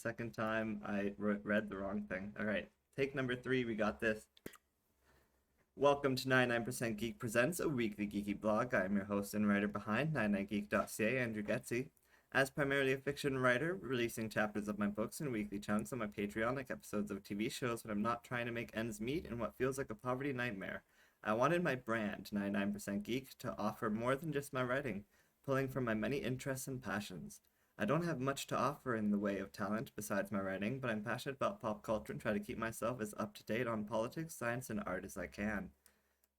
second time I read the wrong thing. All right, take number 3. We got this. Welcome to 99% Geek Presents, a weekly geeky blog. I'm your host and writer behind 99geek.ca, Andrew Geczy. As primarily a fiction writer, releasing chapters of my books in weekly chunks on my Patreon, like episodes of TV shows when I'm not trying to make ends meet in what feels like a poverty nightmare. I wanted my brand, 99% Geek, to offer more than just my writing, pulling from my many interests and passions. I don't have much to offer in the way of talent besides my writing, but I'm passionate about pop culture and try to keep myself as up to date on politics, science, and art as I can.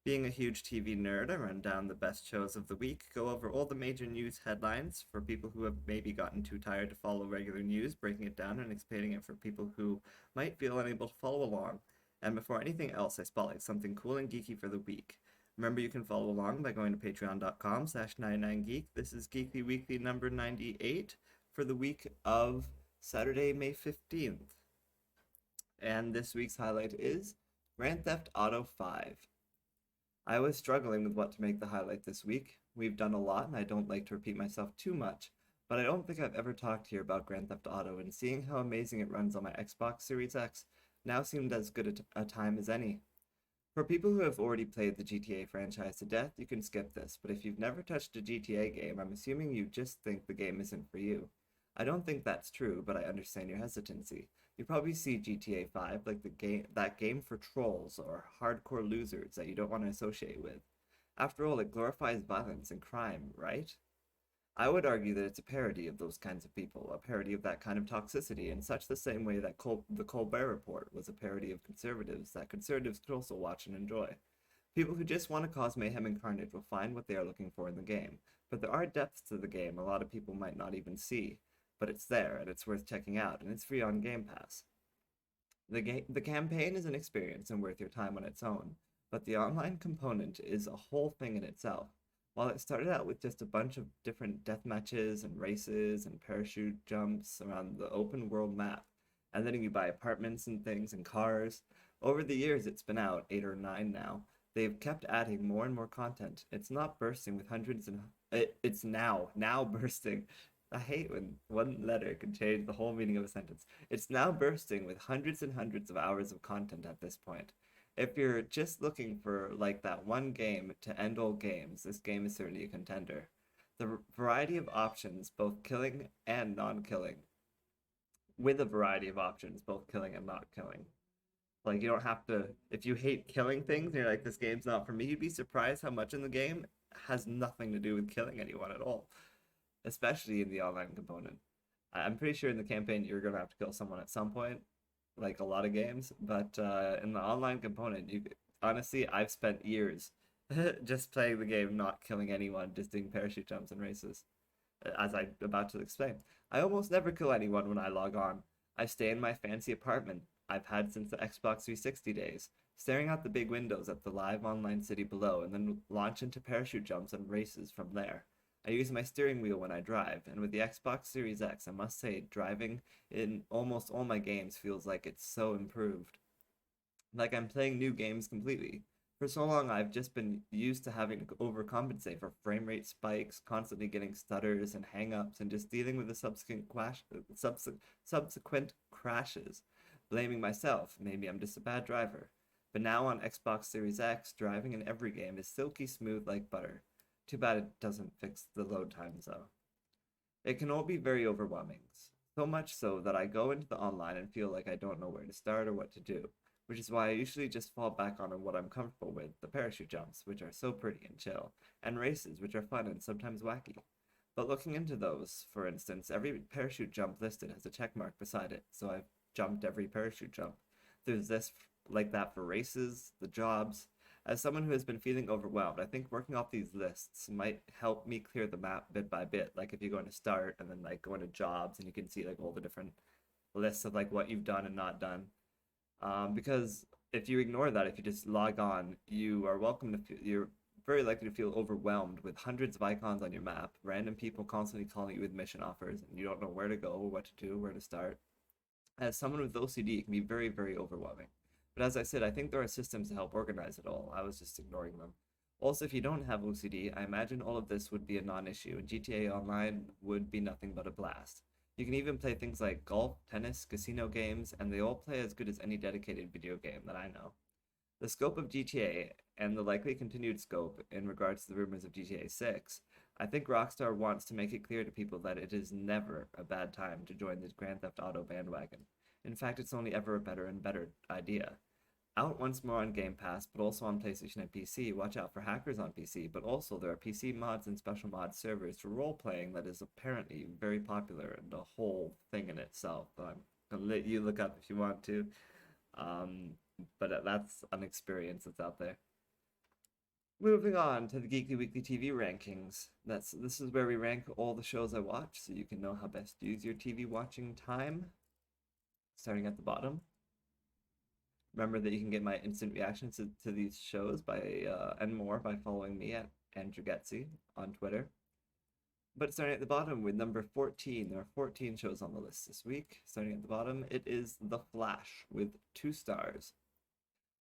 Being a huge TV nerd, I run down the best shows of the week, go over all the major news headlines for people who have maybe gotten too tired to follow regular news, breaking it down and explaining it for people who might feel unable to follow along. And before anything else, I spotlight something cool and geeky for the week. Remember, you can follow along by going to patreon.com/99geek. This is Geekly Weekly number 98 for the week of Saturday, May 15th. And this week's highlight is Grand Theft Auto 5. I was struggling with what to make the highlight this week. We've done a lot, and I don't like to repeat myself too much, but I don't think I've ever talked here about Grand Theft Auto, and seeing how amazing it runs on my Xbox Series X now seemed as good a time as any. For people who have already played the GTA franchise to death, you can skip this, but if you've never touched a GTA game, I'm assuming you just think the game isn't for you. I don't think that's true, but I understand your hesitancy. You probably see GTA 5 like that game for trolls or hardcore losers that you don't want to associate with. After all, it glorifies violence and crime, right? I would argue that it's a parody of those kinds of people, a parody of that kind of toxicity, in such the same way that the Colbert Report was a parody of conservatives that conservatives could also watch and enjoy. People who just want to cause mayhem and carnage will find what they are looking for in the game, but there are depths to the game a lot of people might not even see. But it's there, and it's worth checking out, and it's free on Game Pass. The campaign is an experience and worth your time on its own, but the online component is a whole thing in itself. While it started out with just a bunch of different death matches and races and parachute jumps around the open world map, and letting you buy apartments and things and cars, over the years it's been out, 8 or 9 now, they've kept adding more and more content. It's not bursting with hundreds and... It's now bursting. I hate when one letter can change the whole meaning of a sentence. It's now bursting with hundreds and hundreds of hours of content at this point. If you're just looking for like that one game to end all games, this game is certainly a contender. The variety of options, both killing and non-killing, with a variety of options, both killing and not killing. Like, you don't have to, if you hate killing things and you're like, this game's not for me, you'd be surprised how much in the game has nothing to do with killing anyone at all. Especially in the online component. I'm pretty sure in the campaign you're going to have to kill someone at some point, like a lot of games, but in the online component, honestly, I've spent years just playing the game, not killing anyone, just doing parachute jumps and races, as I'm about to explain. I almost never kill anyone when I log on. I stay in my fancy apartment I've had since the Xbox 360 days, staring out the big windows at the live online city below, and then launch into parachute jumps and races from there. I use my steering wheel when I drive, and with the Xbox Series X, I must say, driving in almost all my games feels like it's so improved. Like I'm playing new games completely. For so long, I've just been used to having to overcompensate for frame rate spikes, constantly getting stutters and hang-ups, and just dealing with the subsequent crashes, blaming myself. Maybe I'm just a bad driver. But now on Xbox Series X, driving in every game is silky smooth like butter. Too bad it doesn't fix the load times though. It can all be very overwhelming, so much so that I go into the online and feel like I don't know where to start or what to do, which is why I usually just fall back on what I'm comfortable with, the parachute jumps, which are so pretty and chill, and races, which are fun and sometimes wacky. But looking into those, for instance, every parachute jump listed has a check mark beside it, so I've jumped every parachute jump. There's this like that for races, the jobs. As someone who has been feeling overwhelmed, I think working off these lists might help me clear the map bit by bit. Like if you go into start and then like go into jobs and you can see like all the different lists of like what you've done and not done. Because if you ignore that, if you just log on, you are welcome to you're very likely to feel overwhelmed with hundreds of icons on your map, random people constantly calling you with mission offers, and you don't know where to go, what to do, where to start. As someone with OCD, it can be very, very overwhelming. But as I said, I think there are systems to help organize it all. I was just ignoring them. Also, if you don't have OCD, I imagine all of this would be a non-issue, and GTA Online would be nothing but a blast. You can even play things like golf, tennis, casino games, and they all play as good as any dedicated video game that I know. The scope of GTA and the likely continued scope in regards to the rumors of GTA 6, I think Rockstar wants to make it clear to people that it is never a bad time to join the Grand Theft Auto bandwagon. In fact, it's only ever a better and better idea. Out once more on Game Pass, but also on PlayStation and PC. Watch out for hackers on PC, but also there are PC mods and special mod servers for role playing that is apparently very popular and a whole thing in itself. I'm gonna let you look up if you want to. Um, but that's an experience that's out there. Moving on to the Geekly Weekly TV rankings. This is where we rank all the shows I watch, so you can know how best to use your TV watching time. Starting at the bottom. Remember that you can get my instant reactions to these shows and more by following me at Andrew Geczy on Twitter. But starting at the bottom with number 14, there are 14 shows on the list this week. Starting at the bottom, it is The Flash with 2 stars.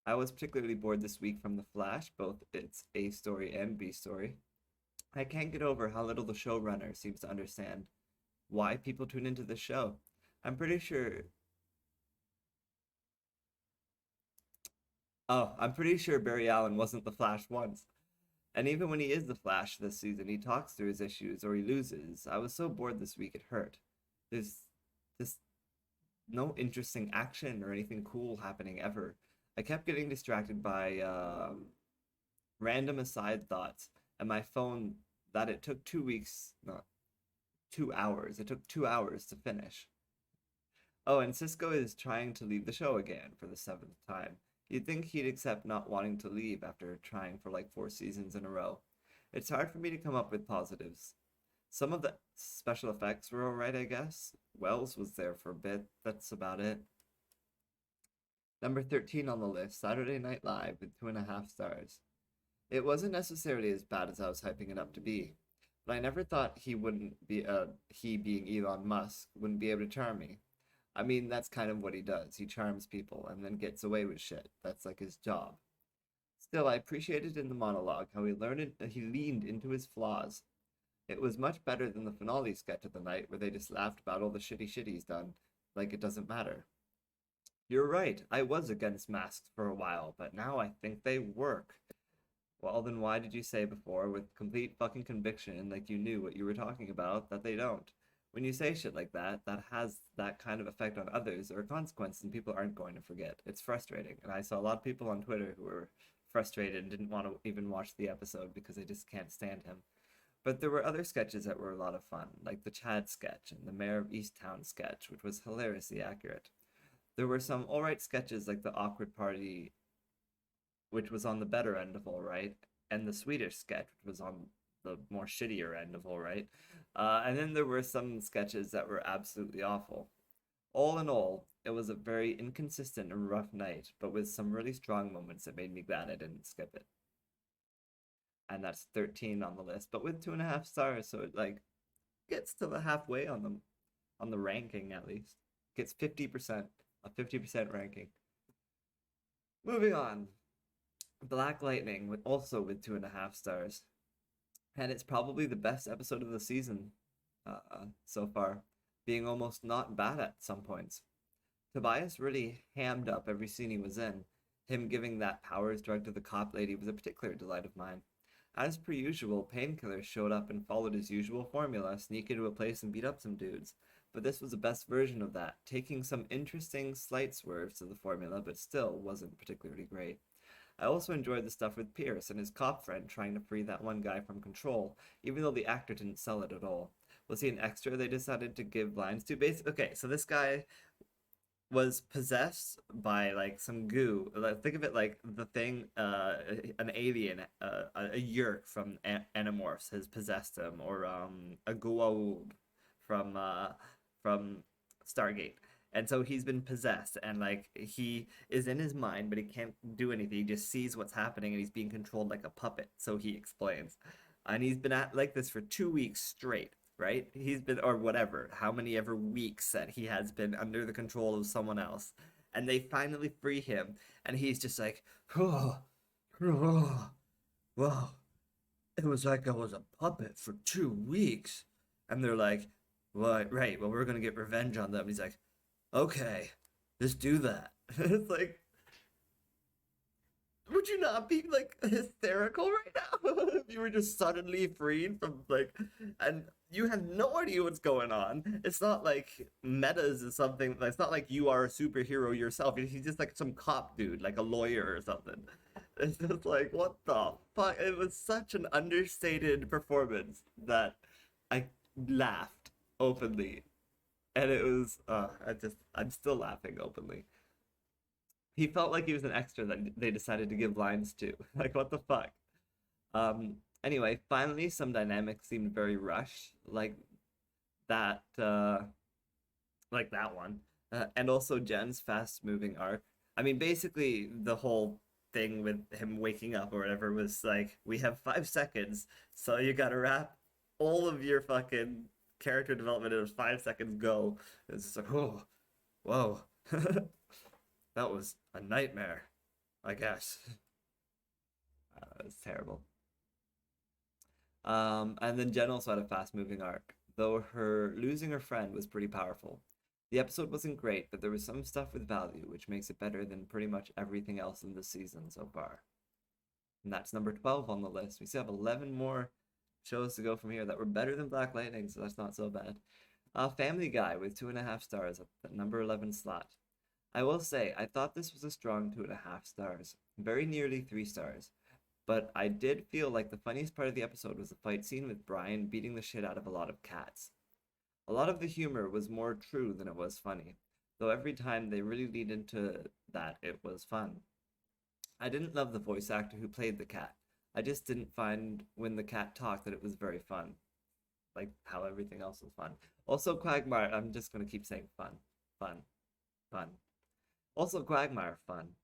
I was particularly bored this week from The Flash, both its A story and B story. I can't get over how little the showrunner seems to understand why people tune into the show. I'm pretty sure Barry Allen wasn't the Flash once. And even when he is the Flash this season, he talks through his issues or he loses. I was so bored this week it hurt. There's no interesting action or anything cool happening ever. I kept getting distracted by random aside thoughts, and my phone that it took 2 weeks, not 2 hours. It took 2 hours to finish. Oh, and Cisco is trying to leave the show again for the 7th time. You'd think he'd accept not wanting to leave after trying for like 4 seasons in a row. It's hard for me to come up with positives. Some of the special effects were alright, I guess. Wells was there for a bit. That's about it. Number 13 on the list, Saturday Night Live with 2.5 stars. It wasn't necessarily as bad as I was hyping it up to be, but I never thought he being Elon Musk, wouldn't be able to charm me. I mean, that's kind of what he does. He charms people and then gets away with shit. That's like his job. Still, I appreciated in the monologue how he leaned into his flaws. It was much better than the finale sketch of the night where they just laughed about all the shitty shit he's done, like it doesn't matter. You're right, I was against masks for a while, but now I think they work. Well, then why did you say before, with complete fucking conviction, like you knew what you were talking about, that they don't? When you say shit like that, that has that kind of effect on others or consequences, and people aren't going to forget. It's frustrating, and I saw a lot of people on Twitter who were frustrated and didn't want to even watch the episode because they just can't stand him. But there were other sketches that were a lot of fun, like the Chad sketch and the Mayor of Easttown sketch, which was hilariously accurate. There were some alright sketches like the Awkward Party, which was on the better end of alright, and the Swedish sketch, which was on the more shittier end of alright. And then there were some sketches that were absolutely awful. All in all, it was a very inconsistent and rough night, but with some really strong moments that made me glad I didn't skip it. And that's 13 on the list, but with 2.5 stars, so it like gets to the halfway on the ranking at least. Gets 50%, a 50% ranking. Moving on. Black Lightning also with 2.5 stars. And it's probably the best episode of the season so far, being almost not bad at some points. Tobias really hammed up every scene he was in. Him giving that powers drug to the cop lady was a particular delight of mine. As per usual, Painkiller showed up and followed his usual formula, sneak into a place and beat up some dudes. But this was the best version of that, taking some interesting slight swerves to the formula, but still wasn't particularly great. I also enjoyed the stuff with Pierce and his cop friend trying to free that one guy from control, even though the actor didn't sell it at all. Was he an extra they decided to give lines to? Okay, so this guy was possessed by like some goo. Think of it like the thing, an alien, a Yerk from Animorphs has possessed him, or a Goa'uld from Stargate. And so he's been possessed, and like he is in his mind, but he can't do anything. He just sees what's happening, and he's being controlled like a puppet. So he explains, and he's been at like this for 2 weeks straight. Right? He's been, or whatever, how many ever weeks that he has been under the control of someone else. And they finally free him, and he's just like, oh, oh, wow, it was like I was a puppet for 2 weeks. And they're like, right, well, we're gonna get revenge on them. And he's like, okay, just do that. It's like, would you not be like hysterical right now if you were just suddenly freed from like, and you have no idea what's going on? It's not like metas is something. It's not like you are a superhero yourself. He's just like some cop dude, like a lawyer or something. It's just like, what the fuck? It was such an understated performance that I laughed openly, and it was. I'm still laughing openly. He felt like he was an extra that they decided to give lines to. Like, what the fuck? Anyway, finally, some dynamics seemed very rushed, that, like that one, and also Jen's fast-moving arc. I mean, basically, the whole thing with him waking up or whatever was like, we have 5 seconds, so you gotta wrap all of your fucking character development in 5 seconds. Go. It's just like, oh, whoa. That was a nightmare, I guess. It's terrible. And then Jen also had a fast-moving arc, though her losing her friend was pretty powerful. The episode wasn't great, but there was some stuff with value, which makes it better than pretty much everything else in this season so far. And that's number 12 on the list. We still have 11 more shows to go from here that were better than Black Lightning, so that's not so bad. Family Guy with 2.5 stars at the number 11 slot. I will say, I thought this was a strong 2.5 stars, very nearly 3 stars. But I did feel like the funniest part of the episode was the fight scene with Brian beating the shit out of a lot of cats. A lot of the humor was more true than it was funny, though every time they really leaned into that, it was fun. I didn't love the voice actor who played the cat. I just didn't find when the cat talked that it was very fun, like how everything else was fun. Also, Quagmire, I'm just gonna keep saying fun, fun, fun. Also, Quagmire, fun.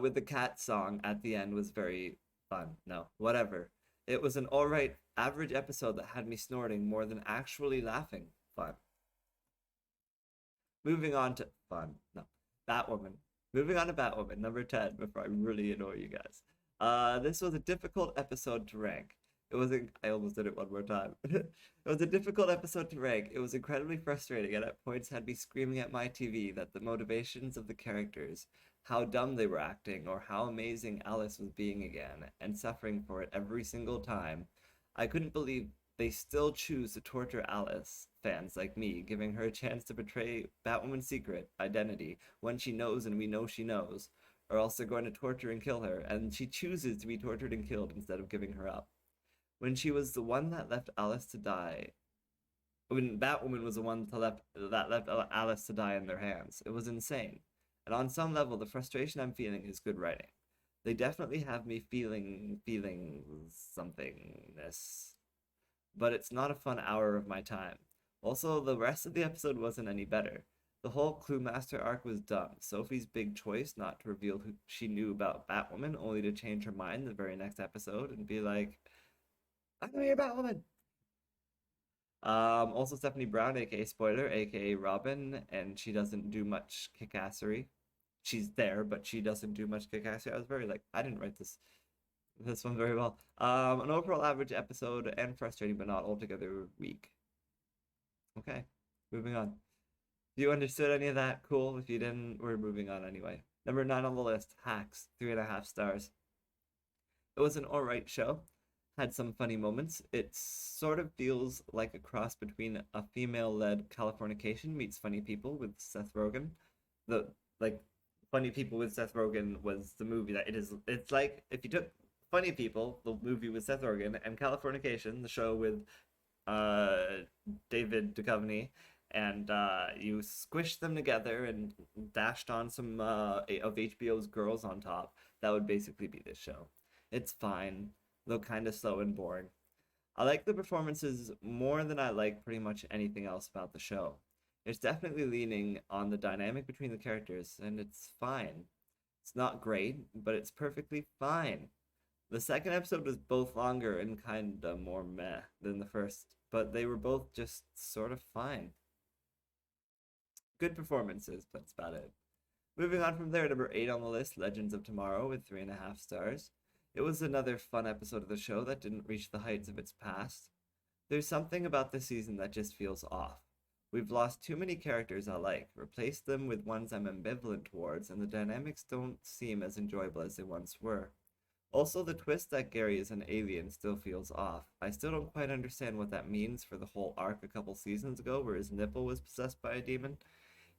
With the cat song at the end was very fun. No, whatever. It was an alright average episode that had me snorting more than actually laughing. Fun. Moving on to fun. No. Batwoman. Moving on to Batwoman, number 10, before I really annoy you guys. This was a difficult episode to rank. It was I almost did it one more time. It was a difficult episode to rank. It was incredibly frustrating and at points had me screaming at my TV that the motivations of the characters, how dumb they were acting, or how amazing Alice was being again, and suffering for it every single time. I couldn't believe they still choose to torture Alice, fans like me, giving her a chance to betray Batwoman's secret identity when she knows and we know she knows, or else they're going to torture and kill her, and she chooses to be tortured and killed instead of giving her up. When she was the one that left Alice to die, when Batwoman was the one that left Alice to die in their hands, it was insane. And on some level, the frustration I'm feeling is good writing. They definitely have me feeling somethingness, but it's not a fun hour of my time. Also, the rest of the episode wasn't any better. The whole Cluemaster arc was dumb. Sophie's big choice not to reveal who she knew about Batwoman, only to change her mind the very next episode and be like, I know you're Batwoman. Also Stephanie Brown, aka Spoiler, aka Robin, and she doesn't do much kickassery. She's there, but she doesn't do much kickassery. I was very like, I didn't write this one very well. An overall average episode and frustrating, but not altogether weak. Okay, moving on. If you understood any of that, cool. If you didn't, we're moving on anyway. Number 9 on the list, Hacks, 3.5 stars. It was an alright show. Had some funny moments. It sort of feels like a cross between a female-led Californication meets Funny People with Seth Rogen. The like Funny People with Seth Rogen was the movie that it is. It's like if you took Funny People, the movie with Seth Rogen, and Californication, the show with David Duchovny, and you squished them together and dashed on some of HBO's girls on top. That would basically be this show. It's fine, though kind of slow and boring. I like the performances more than I like pretty much anything else about the show. It's definitely leaning on the dynamic between the characters, and it's fine. It's not great, but it's perfectly fine. The second episode was both longer and kinda more meh than the first, but they were both just sort of fine. Good performances, but that's about it. Moving on from there, number 8 on the list, Legends of Tomorrow with 3.5 stars. It was another fun episode of the show that didn't reach the heights of its past. There's something about this season that just feels off. We've lost too many characters I like, replaced them with ones I'm ambivalent towards, and the dynamics don't seem as enjoyable as they once were. Also, the twist that Gary is an alien still feels off. I still don't quite understand what that means for the whole arc a couple seasons ago where his nipple was possessed by a demon.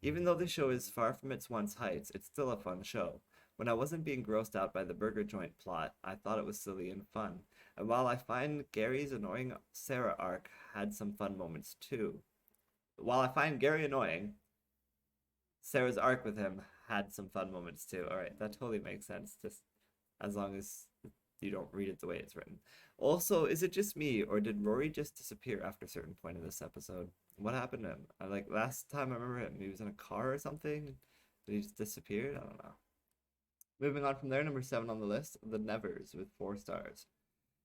Even though the show is far from its once heights, it's still a fun show. When I wasn't being grossed out by the burger joint plot, I thought it was silly and fun. And while I find Gary's annoying Sarah arc had some fun moments too. While I find Gary annoying, Sarah's arc with him had some fun moments too. Alright, that totally makes sense, just as long as you don't read it the way it's written. Also, is it just me, or did Rory just disappear after a certain point in this episode? What happened to him? Like, last time I remember him, he was in a car or something? Did he just disappear? I don't know. Moving on from there, number 7 on the list, The Nevers with 4 stars.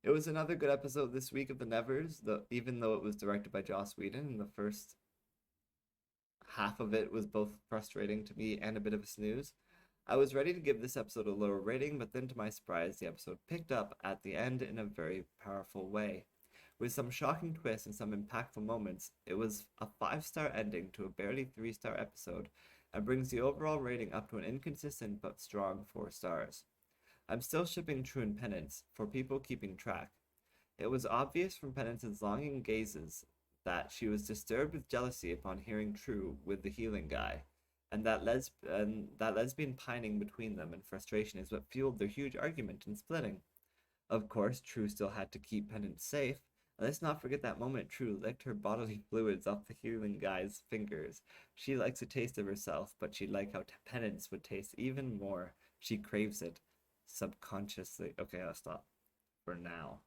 It was another good episode this week of The Nevers, even though it was directed by Joss Whedon, and the first half of it was both frustrating to me and a bit of a snooze. I was ready to give this episode a lower rating, but then to my surprise, the episode picked up at the end in a very powerful way. With some shocking twists and some impactful moments, it was a 5-star ending to a barely 3-star episode, and brings the overall rating up to an inconsistent but strong 4 stars. I'm still shipping True and Penance for people keeping track. It was obvious from Penance's longing gazes that she was disturbed with jealousy upon hearing True with the healing guy, and that lesbian pining between them and frustration is what fueled their huge argument and splitting. Of course, True still had to keep Penance safe, and let's not forget that moment True licked her bodily fluids off the healing guy's fingers. She likes a taste of herself, but she'd like how Penance would taste even more. She craves it. Subconsciously. Okay, I'll stop for now.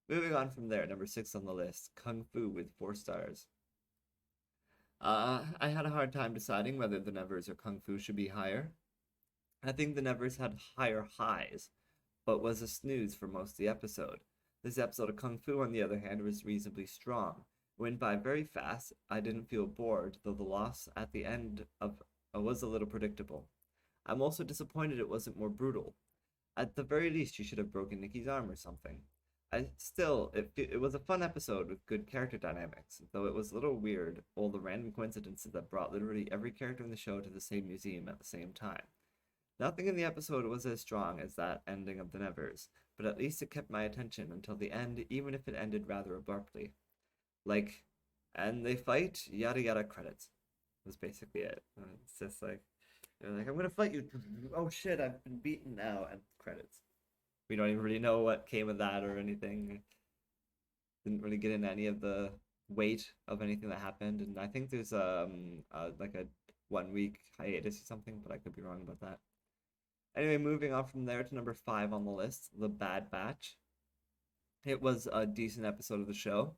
Moving on from there, number 6 on the list, Kung Fu with 4 stars. I had a hard time deciding whether the Nevers or Kung Fu should be higher. I think the Nevers had higher highs, but was a snooze for most of the episode. This episode of Kung Fu, on the other hand, was reasonably strong. It went by very fast. I didn't feel bored, though the loss at the end was a little predictable. I'm also disappointed it wasn't more brutal. At the very least, she should have broken Nikki's arm or something. It was a fun episode with good character dynamics, though it was a little weird, all the random coincidences that brought literally every character in the show to the same museum at the same time. Nothing in the episode was as strong as that ending of the Nevers, but at least it kept my attention until the end, even if it ended rather abruptly. Like, and they fight, yada yada credits. Was basically it. It's just like, they're like, I'm gonna fight you. Oh shit, I've been beaten now, and credits. We don't even really know what came of that or anything. Didn't really get into any of the weight of anything that happened, and I think there's like a 1 week hiatus or something, but I could be wrong about that. Anyway, moving on from there to number 5 on the list, The Bad Batch. It was a decent episode of the show,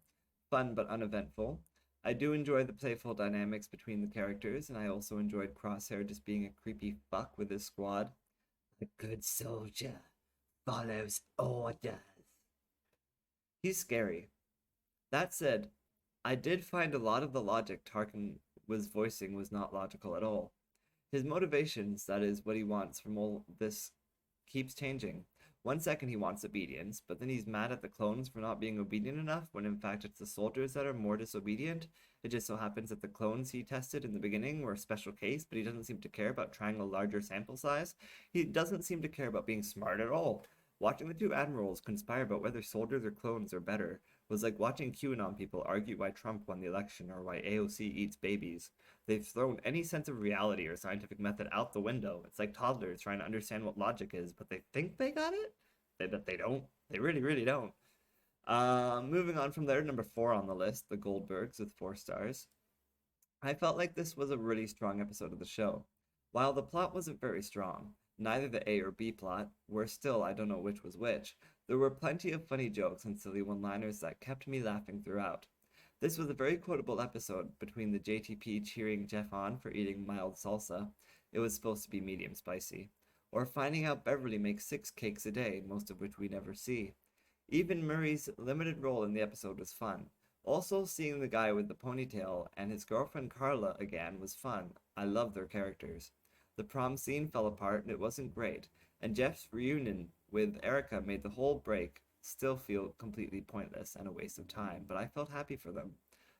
fun but uneventful. I do enjoy the playful dynamics between the characters, and I also enjoyed Crosshair just being a creepy fuck with his squad. A good soldier follows orders. He's scary. That said, I did find a lot of the logic Tarkin was voicing was not logical at all. His motivations, that is, what he wants from all this, keeps changing. 1 second he wants obedience, but then he's mad at the clones for not being obedient enough, when in fact it's the soldiers that are more disobedient. It just so happens that the clones he tested in the beginning were a special case, but he doesn't seem to care about trying a larger sample size. He doesn't seem to care about being smart at all. Watching the two admirals conspire about whether soldiers or clones are better was like watching QAnon people argue why Trump won the election or why AOC eats babies. They've thrown any sense of reality or scientific method out the window. It's like toddlers trying to understand what logic is, but they think they got it? They don't. They really, really don't. Moving on from there, number 4 on the list, The Goldbergs with 4 stars. I felt like this was a really strong episode of the show. While the plot wasn't very strong, neither the A or B plot, were still I don't know which was which, there were plenty of funny jokes and silly one-liners that kept me laughing throughout. This was a very quotable episode between the JTP cheering Jeff on for eating mild salsa, it was supposed to be medium spicy, or finding out Beverly makes 6 cakes a day, most of which we never see. Even Murray's limited role in the episode was fun. Also, seeing the guy with the ponytail and his girlfriend Carla again was fun. I love their characters. The prom scene fell apart and it wasn't great, and Jeff's reunion with Erica made the whole break still feel completely pointless and a waste of time, but I felt happy for them.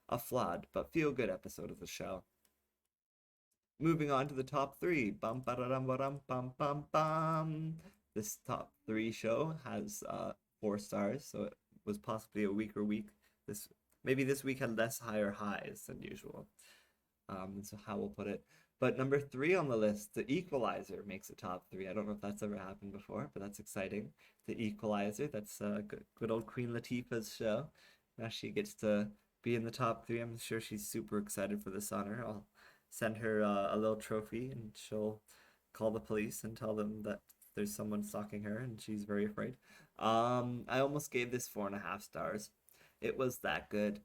A flawed but feel-good episode of the show. Moving on to the top three. Bum ba dum bum bum bum bum. This top three show has 4 stars, so it was possibly a weaker week. This week had less higher highs than usual. So how we'll put it. But number 3 on the list, The Equalizer, makes a top 3. I don't know if that's ever happened before, but that's exciting. The Equalizer, that's good old Queen Latifah's show. Now she gets to be in the top 3. I'm sure she's super excited for this honor. I'll send her a little trophy, and she'll call the police and tell them that there's someone stalking her, and she's very afraid. I almost gave this 4.5 stars. It was that good.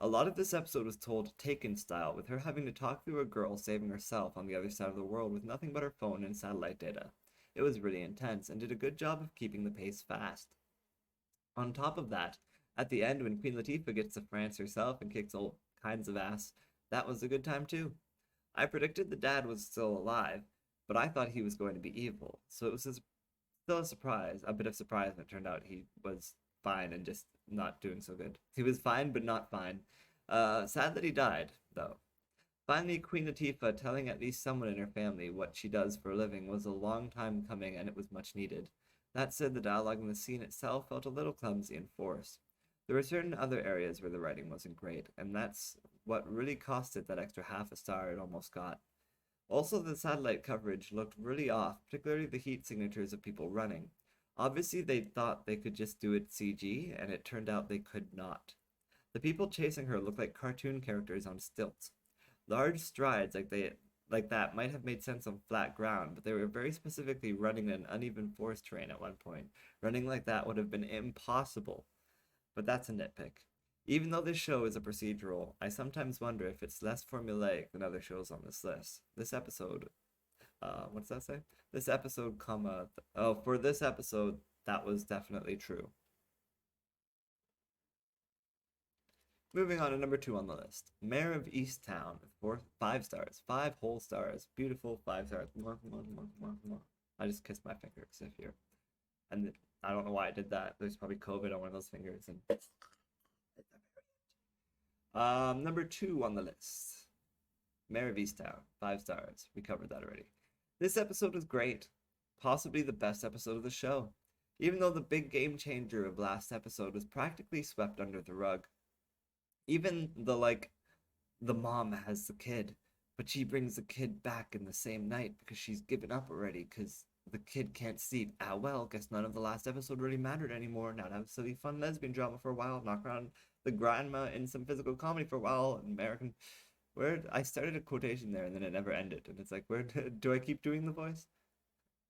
A lot of this episode was told Taken style, with her having to talk through a girl saving herself on the other side of the world with nothing but her phone and satellite data. It was really intense and did a good job of keeping the pace fast. On top of that, at the end when Queen Latifah gets to France herself and kicks all kinds of ass, that was a good time too. I predicted the dad was still alive, but I thought he was going to be evil, so it was still a bit of surprise when it turned out he was fine and just not doing so good. He was fine, but not fine. Sad that he died, though. Finally, Queen Latifah telling at least someone in her family what she does for a living was a long time coming, and it was much needed. That said, the dialogue in the scene itself felt a little clumsy and forced. There were certain other areas where the writing wasn't great, and that's what really cost it that extra half a star it almost got. Also, the satellite coverage looked really off, particularly the heat signatures of people running. Obviously, they thought they could just do it CG, and it turned out they could not. The people chasing her looked like cartoon characters on stilts. Large strides like that might have made sense on flat ground, but they were very specifically running in an uneven forest terrain at one point. Running like that would have been impossible. But that's a nitpick. Even though this show is a procedural, I sometimes wonder if it's less formulaic than other shows on this list. This episode, what does that say? This episode, for this episode, that was definitely true. Moving on to number 2 on the list, Mayor of Easttown, 5 stars, 5 whole stars, beautiful 5 stars. I just kissed my fingers if you're, and I don't know why I did that. There's probably COVID on one of those fingers. And number 2 on the list, Mayor of Easttown, 5 stars. We covered that already. This episode was great, possibly the best episode of the show, even though the big game changer of last episode was practically swept under the rug. Even the mom has the kid, but she brings the kid back in the same night because she's given up already because the kid can't sleep. Well, guess none of the last episode really mattered anymore. Now to have silly fun lesbian drama for a while, knock around the grandma in some physical comedy for a while, American. Where I started a quotation there and then it never ended, and it's like, where do I keep doing the voice?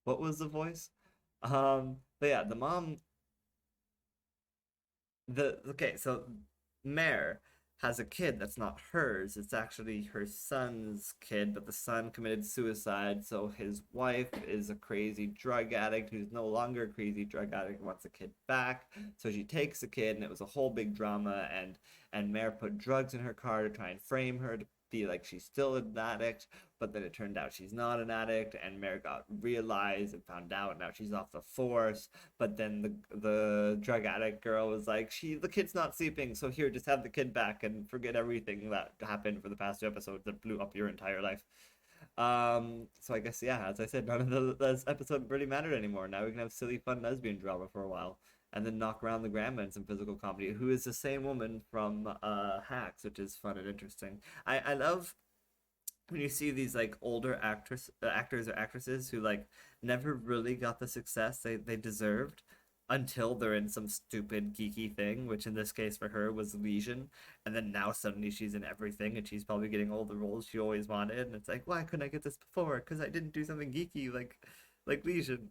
What was the voice? But yeah, the mom. So Mare has a kid that's not hers. It's actually her son's kid, but the son committed suicide, so his wife is a crazy drug addict who's no longer a crazy drug addict, wants the kid back. So she takes the kid, and it was a whole big drama, and Mare put drugs in her car to try and frame her to be like she's still an addict, but then it turned out she's not an addict, and Mare got realized and found out, and now she's off the force. But then the drug addict girl was like, the kid's not sleeping, so here, just have the kid back and forget everything that happened for the past 2 episodes that blew up your entire life. So I guess, yeah, as I said, none of this episode really mattered anymore. Now we can have silly fun lesbian drama for a while, and then knock around the grandma in some physical comedy, who is the same woman from Hacks, which is fun and interesting. I love when you see these like older actors or actresses who like never really got the success they deserved until they're in some stupid geeky thing, which in this case for her was Legion, and then now suddenly she's in everything and she's probably getting all the roles she always wanted, and it's like, why couldn't I get this before? Because I didn't do something geeky like Legion.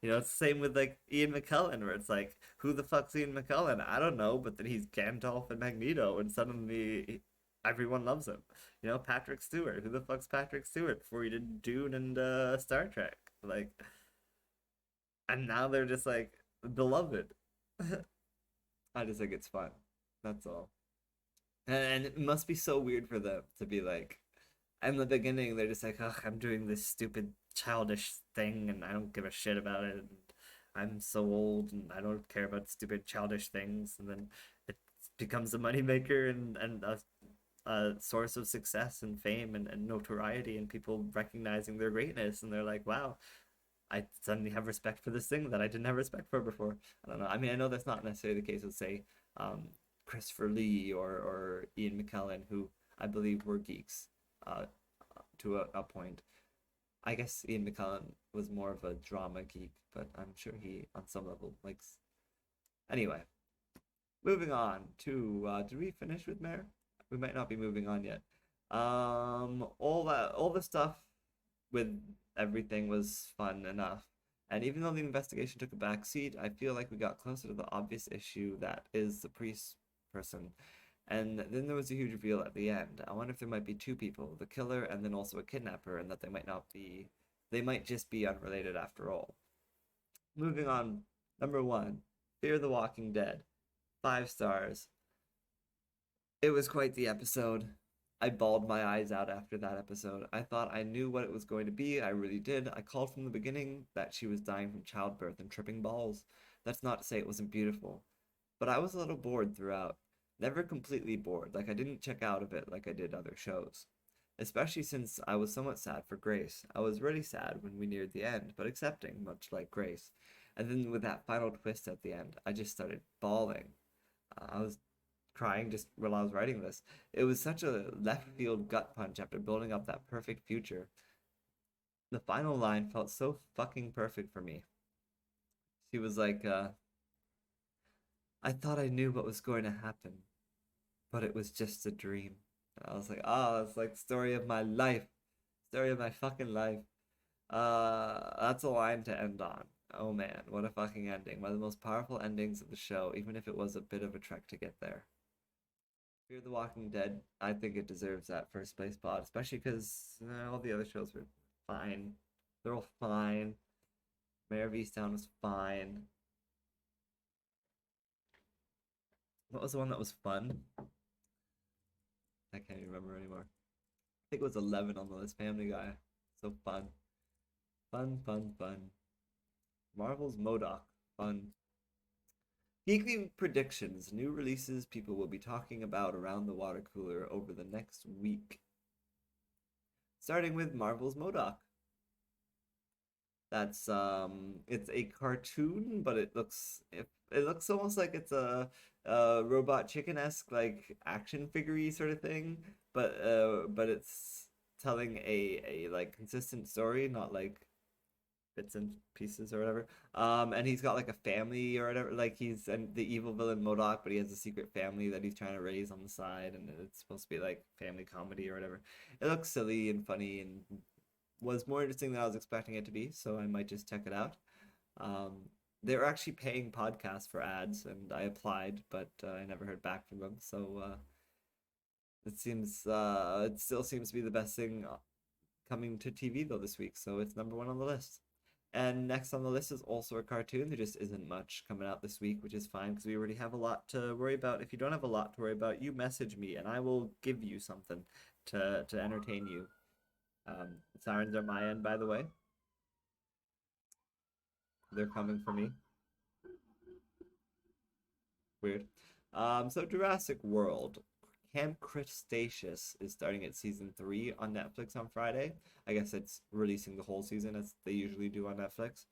You know, it's the same with like Ian McKellen, where it's like, who the fuck's Ian McKellen? I don't know, but then he's Gandalf and Magneto, and suddenly everyone loves him. You know, Patrick Stewart. Who the fuck's Patrick Stewart before he did Dune and Star Trek? Like, and now they're just like beloved. I just think it's fun. That's all. And it must be so weird for them to be like, in the beginning, they're just like, ugh, I'm doing this stupid childish thing and I don't give a shit about it. And I'm so old and I don't care about stupid childish things, and then it becomes a moneymaker and a source of success and fame and notoriety and people recognizing their greatness, and they're like, wow, I suddenly have respect for this thing that I didn't have respect for before. I don't know. I mean, I know that's not necessarily the case with, say, um, Christopher Lee or Ian McKellen, who I believe were geeks uh, to a point. I guess Ian McKellen was more of a drama geek, but I'm sure he, on some level, likes. Anyway, moving on to did we finish with Mayor? We might not be moving on yet. All the stuff with everything was fun enough. And even though the investigation took a backseat, I feel like we got closer to the obvious issue that is the priest person. And then there was a huge reveal at the end. I wonder if there might be two people, the killer and then also a kidnapper, and that they might just be unrelated after all. Moving on, number one, Fear the Walking Dead. 5 stars. It was quite the episode. I bawled my eyes out after that episode. I thought I knew what it was going to be. I really did. I called from the beginning that she was dying from childbirth and tripping balls. That's not to say it wasn't beautiful. But I was a little bored throughout. Never completely bored, like I didn't check out of it like I did other shows. Especially since I was somewhat sad for Grace. I was really sad when we neared the end, but accepting, much like Grace. And then with that final twist at the end, I just started bawling. I was crying just while I was writing this. It was such a left field gut punch after building up that perfect future. The final line felt so fucking perfect for me. She was like, I thought I knew what was going to happen, but it was just a dream. And I was like, oh, it's like story of my life. Story of my fucking life. That's a line to end on. Oh man, what a fucking ending. One of the most powerful endings of the show, even if it was a bit of a trek to get there. Fear the Walking Dead, I think it deserves that first place spot, especially because all the other shows were fine. They're all fine. Mayor of Easttown was fine. What was the one that was fun? I can't even remember anymore. I think it was 11 on the list. Family Guy. So fun. Fun, fun, fun. Marvel's MODOK. Fun. Geekly predictions. New releases people will be talking about around the water cooler over the next week. Starting with Marvel's MODOK. That's it's a cartoon, but it looks almost like it's a robot chicken-esque like action figure sort of thing, but it's telling a like consistent story, not like bits and pieces or whatever. And he's got like a family or whatever. Like he's and the evil villain MODOK, but he has a secret family that he's trying to raise on the side, and it's supposed to be like family comedy or whatever. It looks silly and funny and was more interesting than I was expecting it to be, so I might just check it out. They were actually paying podcasts for ads, and I applied, but I never heard back from them. So it still seems to be the best thing coming to TV though this week. So it's number one on the list. And next on the list is also a cartoon. There just isn't much coming out this week, which is fine because we already have a lot to worry about. If you don't have a lot to worry about, you message me and I will give you something to entertain you. Sirens are my end, by the way. They're coming for me. Weird. So Jurassic World. Camp Cretaceous is starting at season 3 on Netflix on Friday. I guess it's releasing the whole season as they usually do on Netflix.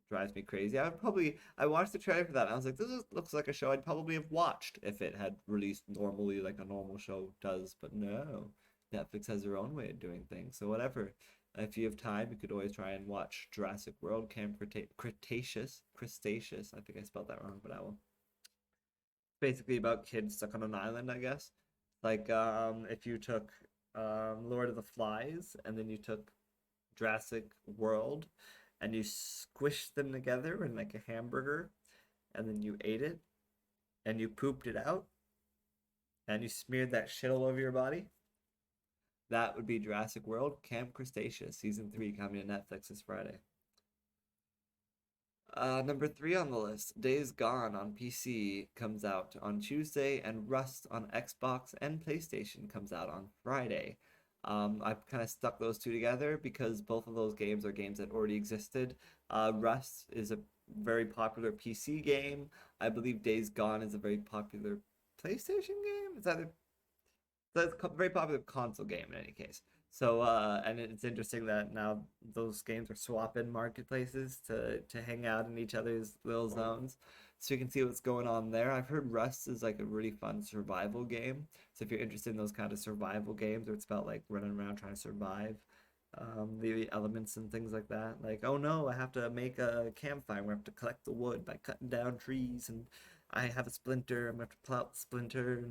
Drives me crazy. I watched the trailer for that and I was like, looks like a show I'd probably have watched if it had released normally like a normal show does, but no. Netflix has their own way of doing things. So whatever. If you have time, you could always try and watch Jurassic World Camp Cretaceous. I think I spelled that wrong, but I will. Basically about kids stuck on an island, I guess. Like if you took Lord of the Flies and then you took Jurassic World and you squished them together in like a hamburger and then you ate it and you pooped it out and you smeared that shit all over your body. That would be Jurassic World Camp Cretaceous season 3 coming to Netflix this Friday. Number 3 on the list, Days Gone on PC comes out on Tuesday, and Rust on Xbox and PlayStation comes out on Friday. I've kind of stuck those two together because both of those games are games that already existed. Rust is a very popular PC game. I believe Days Gone is a very popular PlayStation game. It's either that's a very popular console game in any case. So and it's interesting that now those games are swapping marketplaces to hang out in each other's little zones. So you can see what's going on there. I've heard Rust is like a really fun survival game. So if you're interested in those kind of survival games where it's about like running around trying to survive, the elements and things like that. Like, oh no, I have to make a campfire. We have to collect the wood by cutting down trees, and I have a splinter. I'm gonna have to pull out the splinter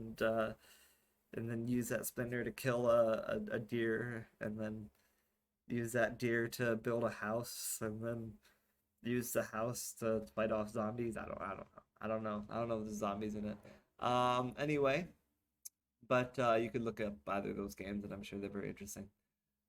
and then use that splinter to kill a deer, and then use that deer to build a house, and then use the house to fight off zombies. I don't know if there's zombies in it. Anyway, but you could look up either of those games, and I'm sure they're very interesting.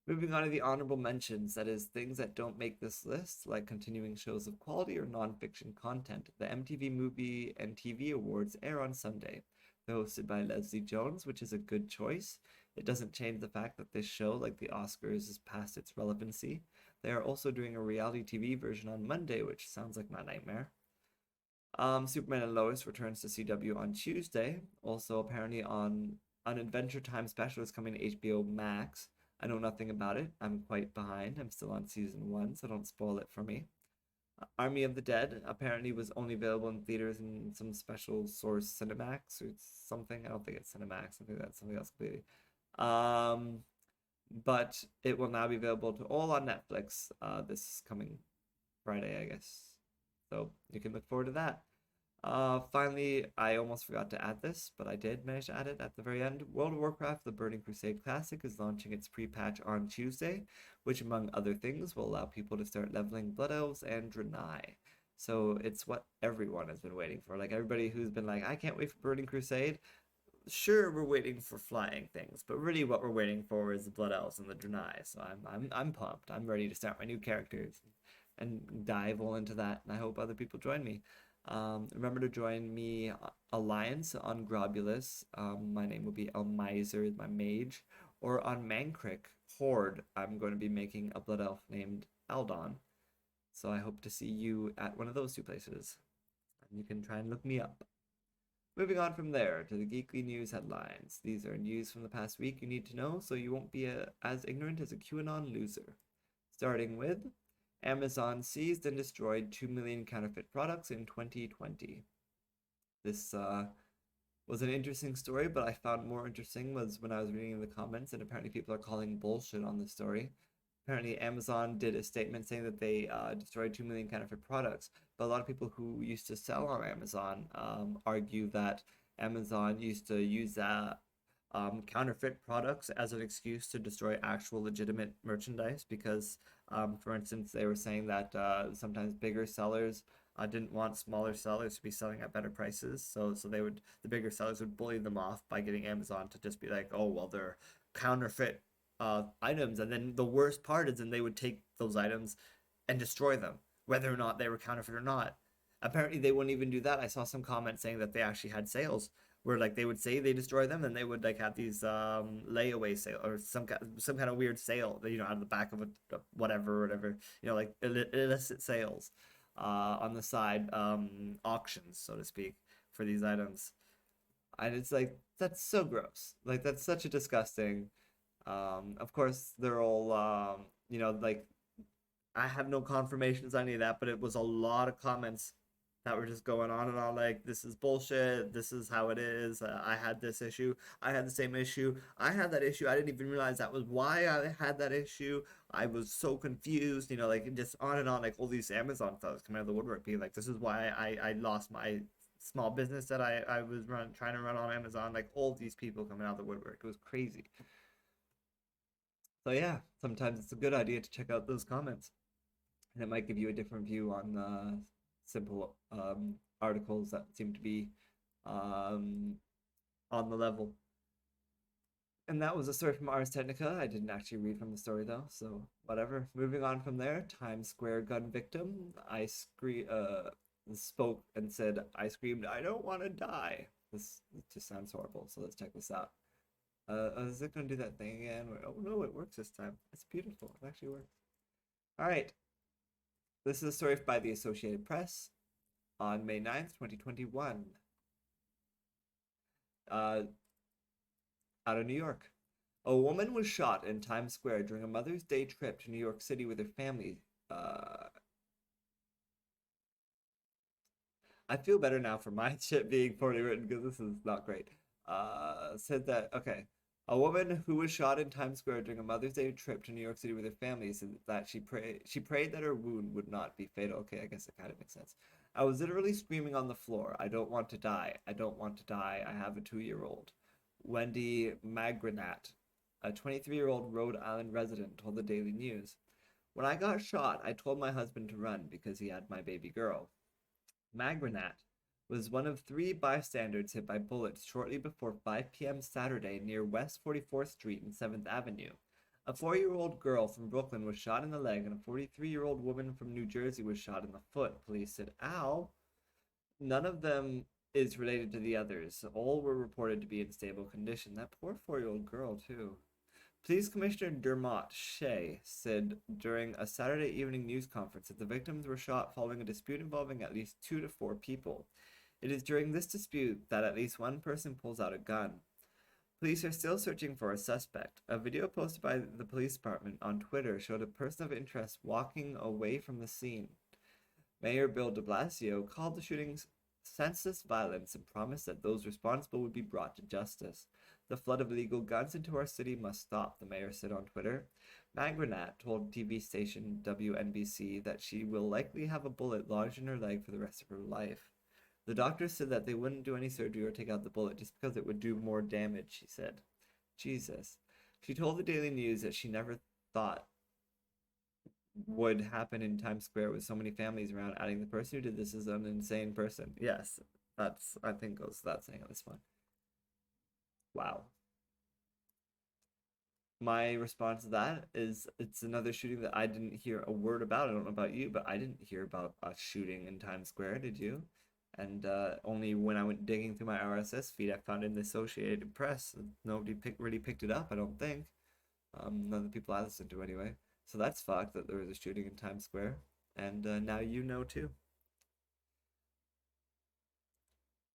Moving on to the honorable mentions, that is, things that don't make this list, like continuing shows of quality or nonfiction content. The MTV Movie and TV Awards air on Sunday. They're hosted by Leslie Jones, which is a good choice. It doesn't change the fact that this show, like the Oscars, is past its relevancy. They are also doing a reality TV version on Monday, which sounds like my nightmare. Superman and Lois returns to CW on Tuesday. Also, apparently on an Adventure Time special is coming to HBO Max. I know nothing about it. I'm quite behind. I'm still on season 1, so don't spoil it for me. Army of the Dead apparently was only available in theaters in some special source, Cinemax or something. I don't think it's Cinemax. I think that's something else completely. But it will now be available to all on Netflix this coming Friday, I guess. So you can look forward to that. Finally, I almost forgot to add this, but I did manage to add it at the very end. World of Warcraft: The Burning Crusade Classic is launching its pre-patch on Tuesday, which, among other things, will allow people to start leveling Blood Elves and Draenei. So it's what everyone has been waiting for. Like everybody who's been like, I can't wait for Burning Crusade. Sure, we're waiting for flying things, but really what we're waiting for is the Blood Elves and the Draenei. So I'm pumped. I'm ready to start my new characters and dive all into that, and I hope other people join me. Remember to join me Alliance on Grobulus. My name will be Elmiser, my mage. Or on Mankrik Horde, I'm going to be making a blood elf named Aldon. So I hope to see you at one of those two places. And you can try and look me up. Moving on from there to the Geekly News headlines. These are news from the past week you need to know so you won't be as ignorant as a QAnon loser. Starting with Amazon seized and destroyed 2 million counterfeit products in 2020. This was an interesting story, but I found more interesting was when I was reading the comments, and apparently people are calling bullshit on this story. Apparently Amazon did a statement saying that they destroyed 2 million counterfeit products, but a lot of people who used to sell on Amazon argue that Amazon used to use that counterfeit products as an excuse to destroy actual legitimate merchandise because, for instance, they were saying that sometimes bigger sellers didn't want smaller sellers to be selling at better prices, so the bigger sellers would bully them off by getting Amazon to just be like, oh well, they're counterfeit items, and then the worst part is then they would take those items and destroy them, whether or not they were counterfeit or not. Apparently, they wouldn't even do that. I saw some comments saying that they actually had sales where like they would say they destroy them, and they would like have these layaway sale or some kind of weird sale that out of the back of a whatever like illicit sales on the side, auctions, so to speak, for these items. And it's like, that's so gross. Like, that's such a disgusting. Of course they're all like, I have no confirmations on any of that, but it was a lot of comments that were just going on and on like, this is bullshit, this is how it is, I had this issue, I had the same issue, I had that issue, I didn't even realize that was why I had that issue, I was so confused, like, just on and on, like all these Amazon fellas coming out of the woodwork being like, this is why I lost my small business that I was trying to run on Amazon, like all these people coming out of the woodwork. It was crazy. So yeah, sometimes it's a good idea to check out those comments, and it might give you a different view on simple articles that seem to be on the level. And that was a story from Ars Technica. I didn't actually read from the story though, so whatever. Moving on from there, Times Square gun victim. I spoke and said, I screamed, I don't want to die. This just sounds horrible, so let's check this out. Is it going to do that thing again? Oh no, it works this time. It's beautiful. It actually works. All right. This is a story by the Associated Press on May 9th, 2021. Out of New York. A woman was shot in Times Square during a Mother's Day trip to New York City with her family. I feel better now for my shit being poorly written because this is not great. Said that, okay. A woman who was shot in Times Square during a Mother's Day trip to New York City with her family said that she prayed that her wound would not be fatal. Okay, I guess it kind of makes sense. I was literally screaming on the floor. I don't want to die. I don't want to die. I have a 2-year-old. Wendy Magranat, a 23-year-old Rhode Island resident, told the Daily News. When I got shot, I told my husband to run because he had my baby girl. Magranat was one of 3 bystanders hit by bullets shortly before 5 p.m. Saturday near West 44th Street and 7th Avenue. A 4-year-old girl from Brooklyn was shot in the leg, and a 43-year-old woman from New Jersey was shot in the foot. Police said, ow. None of them is related to the others. All were reported to be in stable condition. That poor 4-year-old girl, too. Police Commissioner Dermot Shea said during a Saturday evening news conference that the victims were shot following a dispute involving at least 2 to 4 people. It is during this dispute that at least one person pulls out a gun. Police are still searching for a suspect. A video posted by the police department on Twitter showed a person of interest walking away from the scene. Mayor Bill de Blasio called the shootings senseless violence and promised that those responsible would be brought to justice. The flood of illegal guns into our city must stop, the mayor said on Twitter. Magranat told TV station WNBC that she will likely have a bullet lodged in her leg for the rest of her life. The doctors said that they wouldn't do any surgery or take out the bullet just because it would do more damage, she said. Jesus. She told the Daily News that she never thought would happen in Times Square with so many families around, adding the person who did this is an insane person. Yes, that's, I think, goes without saying at this point. Wow. My response to that is it's another shooting that I didn't hear a word about. I don't know about you, but I didn't hear about a shooting in Times Square, did you? And only when I went digging through my RSS feed, I found it in the Associated Press. Nobody really picked it up, I don't think. None of the people I listened to anyway. So that's fucked that there was a shooting in Times Square. And now you know too.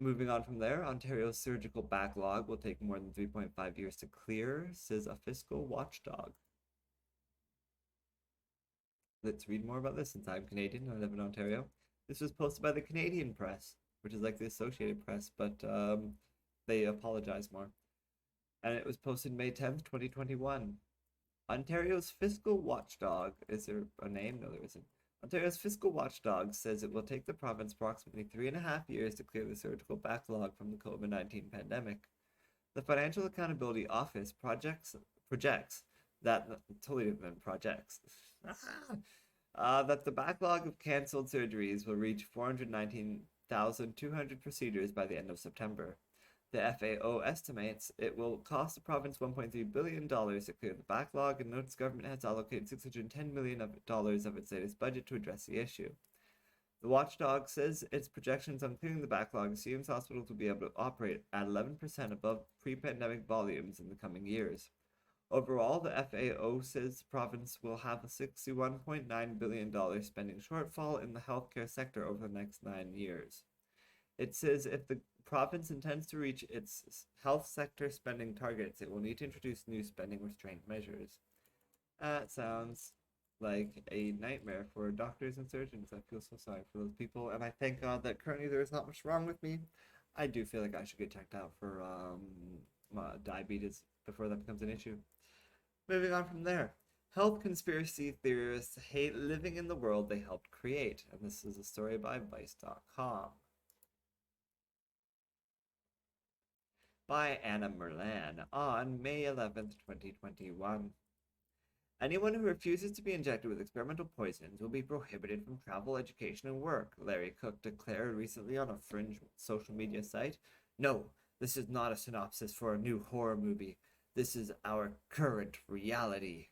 Moving on from there, Ontario's surgical backlog will take more than 3.5 years to clear, says a fiscal watchdog. Let's read more about this since I'm Canadian and I live in Ontario. This was posted by the Canadian Press, which is like the Associated Press, but they apologize more. And it was posted May 10th, 2021. Ontario's fiscal watchdog, is there a name? No, there isn't. Ontario's fiscal watchdog says it will take the province approximately 3.5 years to clear the surgical backlog from the COVID-19 pandemic. The Financial Accountability Office projects that totally different projects that the backlog of cancelled surgeries will reach 419,200 procedures by the end of September. The FAO estimates it will cost the province $1.3 billion to clear the backlog, and notes government has allocated $610 million of its latest budget to address the issue. The watchdog says its projections on clearing the backlog assumes hospitals will be able to operate at 11% above pre-pandemic volumes in the coming years. Overall, the FAO says the province will have a $61.9 billion spending shortfall in the healthcare sector over the next 9 years. It says if the province intends to reach its health sector spending targets, it will need to introduce new spending restraint measures. That sounds like a nightmare for doctors and surgeons. I feel so sorry for those people, and I thank God that currently there is not much wrong with me. I do feel like I should get checked out for diabetes before that becomes an issue. Moving on from there. Health conspiracy theorists hate living in the world they helped create. And this is a story by Vice.com. By Anna Merlan on May 11th, 2021. Anyone who refuses to be injected with experimental poisons will be prohibited from travel, education, and work, Larry Cook declared recently on a fringe social media site. No, this is not a synopsis for a new horror movie. This is our current reality.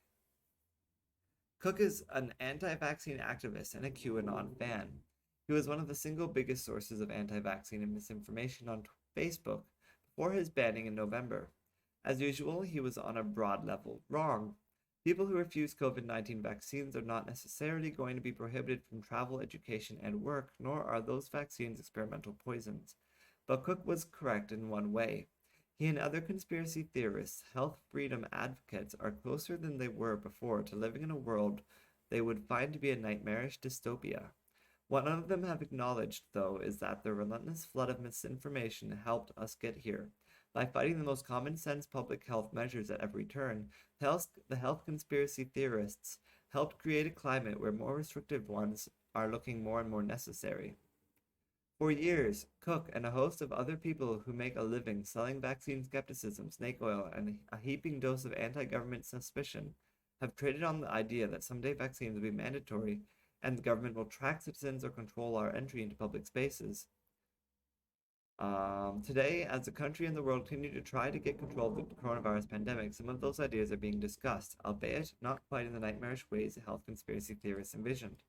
Cook is an anti-vaccine activist and a QAnon fan. He was one of the single biggest sources of anti-vaccine and misinformation on Facebook before his banning in November. As usual, he was on a broad level wrong. People who refuse COVID-19 vaccines are not necessarily going to be prohibited from travel, education, and work, nor are those vaccines experimental poisons. But Cook was correct in one way. He and other conspiracy theorists, health freedom advocates, are closer than they were before to living in a world they would find to be a nightmarish dystopia. What none of them have acknowledged, though, is that the relentless flood of misinformation helped us get here. By fighting the most common sense public health measures at every turn, the health conspiracy theorists helped create a climate where more restrictive ones are looking more and more necessary. For years, Cook and a host of other people who make a living selling vaccine skepticism, snake oil, and a heaping dose of anti-government suspicion have traded on the idea that someday vaccines will be mandatory and the government will track citizens or control our entry into public spaces. Today, as the country and the world continue to try to get control of the coronavirus pandemic, some of those ideas are being discussed, albeit not quite in the nightmarish ways the health conspiracy theorists envisioned.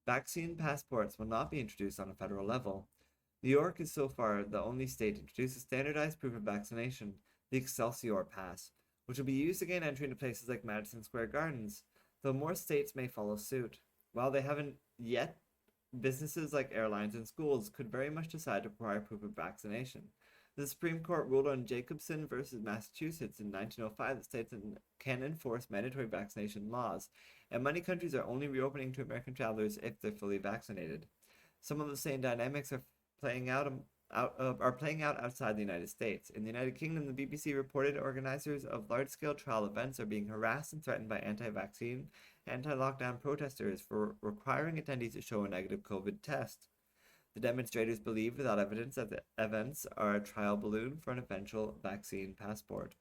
Vaccine passports will not be introduced on a federal level. New York is so far the only state to introduce a standardized proof of vaccination, the Excelsior Pass, which will be used to gain entry into places like Madison Square Gardens, though more states may follow suit. While they haven't yet, businesses like airlines and schools could very much decide to require proof of vaccination. The Supreme Court ruled on Jacobson versus Massachusetts in 1905 that states can enforce mandatory vaccination laws, and many countries are only reopening to American travelers if they're fully vaccinated. Some of the same dynamics are playing out outside the United States. In the United Kingdom, the BBC reported organizers of large-scale trial events are being harassed and threatened by anti-vaccine, anti-lockdown protesters for requiring attendees to show a negative COVID test. The demonstrators believe without evidence that the events are a trial balloon for an eventual vaccine passport.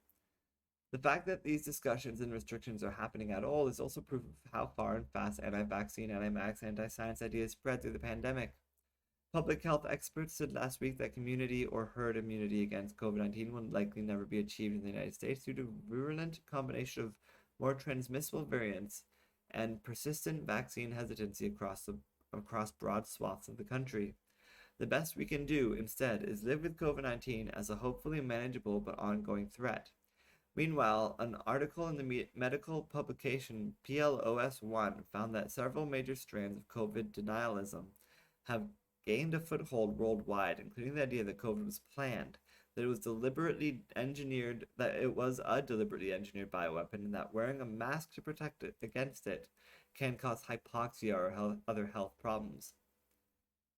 The fact that these discussions and restrictions are happening at all is also proof of how far and fast anti-vaccine, anti-vax, anti-science ideas spread through the pandemic. Public health experts said last week that community or herd immunity against COVID-19 will likely never be achieved in the United States due to a virulent combination of more transmissible variants and persistent vaccine hesitancy across broad swaths of the country. The best we can do, instead, is live with COVID-19 as a hopefully manageable but ongoing threat. Meanwhile, an article in the medical publication PLOS1 found that several major strands of COVID denialism have gained a foothold worldwide, including the idea that COVID was planned, that it was a deliberately engineered bioweapon, and that wearing a mask to protect it against it can cause hypoxia or other health problems.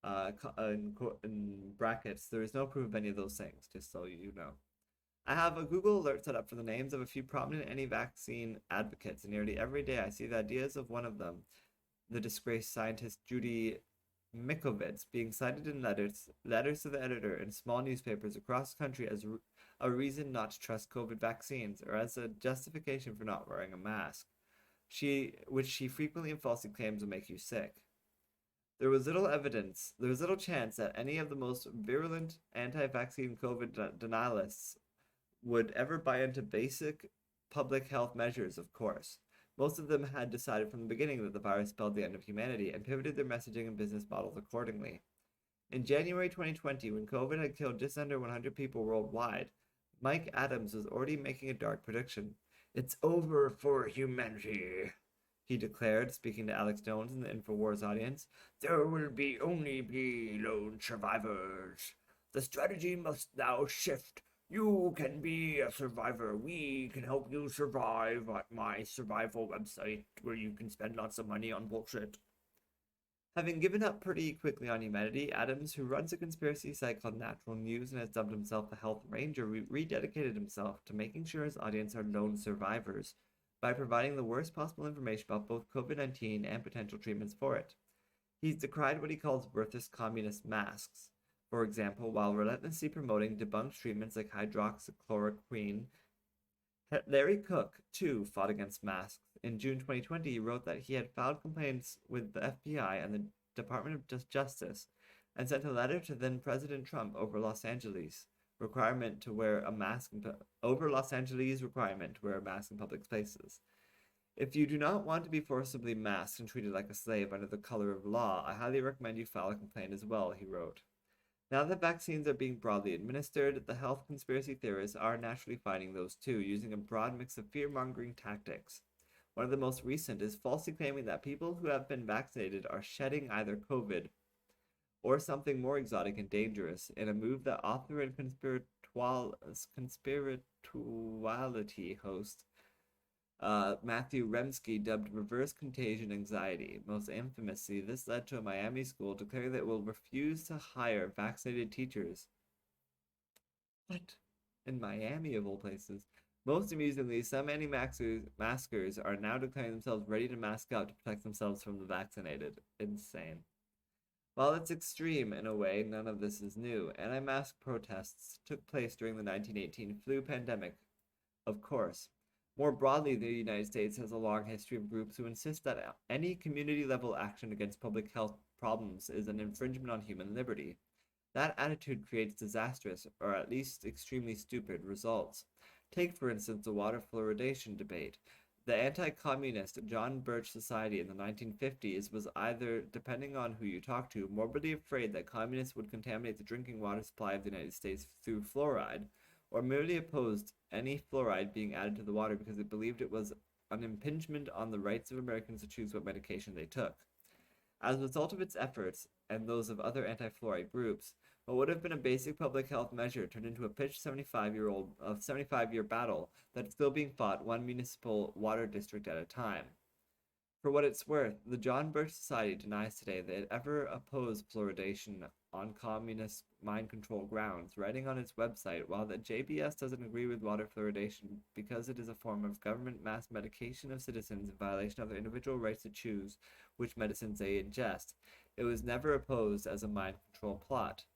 In brackets, there is no proof of any of those things, just so you know. I have a Google alert set up for the names of a few prominent anti-vaccine advocates, and nearly every day I see the ideas of one of them, the disgraced scientist Judy Mikovits, being cited in letters to the editor in small newspapers across the country as a reason not to trust COVID vaccines or as a justification for not wearing a mask, which she frequently and falsely claims will make you sick. There was little chance that any of the most virulent anti-vaccine COVID denialists would ever buy into basic public health measures, of course. Most of them had decided from the beginning that the virus spelled the end of humanity and pivoted their messaging and business models accordingly. In January 2020, when COVID had killed just under 100 people worldwide, Mike Adams was already making a dark prediction. "It's over for humanity," he declared, speaking to Alex Jones in the InfoWars audience. "There will only be lone survivors. The strategy must now shift. You can be a survivor. We can help you survive at my survival website, where you can spend lots of money on bullshit." Having given up pretty quickly on humanity, Adams, who runs a conspiracy site called Natural News and has dubbed himself the Health Ranger, rededicated himself to making sure his audience are lone survivors by providing the worst possible information about both COVID-19 and potential treatments for it. He's decried what he calls worthless communist masks. For example, while relentlessly promoting debunked treatments like hydroxychloroquine, Larry Cook, too, fought against masks. In June 2020, he wrote that he had filed complaints with the FBI and the Department of Justice and sent a letter to then President Trump over Los Angeles' requirement to wear a mask in public spaces. "If you do not want to be forcibly masked and treated like a slave under the color of law, I highly recommend you file a complaint as well," he wrote. Now that vaccines are being broadly administered, the health conspiracy theorists are naturally fighting those too, using a broad mix of fear-mongering tactics. One of the most recent is falsely claiming that people who have been vaccinated are shedding either COVID or something more exotic and dangerous, in a move that author and conspirituality host Matthew Remski dubbed reverse contagion anxiety. Most infamously, this led to a Miami school declaring that it will refuse to hire vaccinated teachers. What? In Miami, of all places. Most amusingly, some anti-maskers are now declaring themselves ready to mask up to protect themselves from the vaccinated. Insane. While it's extreme in a way, none of this is new. Anti-mask protests took place during the 1918 flu pandemic, of course. More broadly, the United States has a long history of groups who insist that any community-level action against public health problems is an infringement on human liberty. That attitude creates disastrous, or at least extremely stupid, results. Take, for instance, the water fluoridation debate. The anti-communist John Birch Society in the 1950s was either, depending on who you talk to, morbidly afraid that communists would contaminate the drinking water supply of the United States through fluoride, or merely opposed any fluoride being added to the water because it believed it was an impingement on the rights of Americans to choose what medication they took. As a result of its efforts, and those of other anti-fluoride groups, what would have been a basic public health measure turned into a pitched 75-year battle that is still being fought one municipal water district at a time. For what it's worth, the John Birch Society denies today that it ever opposed fluoridation on communist mind control grounds, writing on its website, while the JBS doesn't agree with water fluoridation because it is a form of government mass medication of citizens in violation of their individual rights to choose which medicines they ingest. It was never opposed as a mind control plot.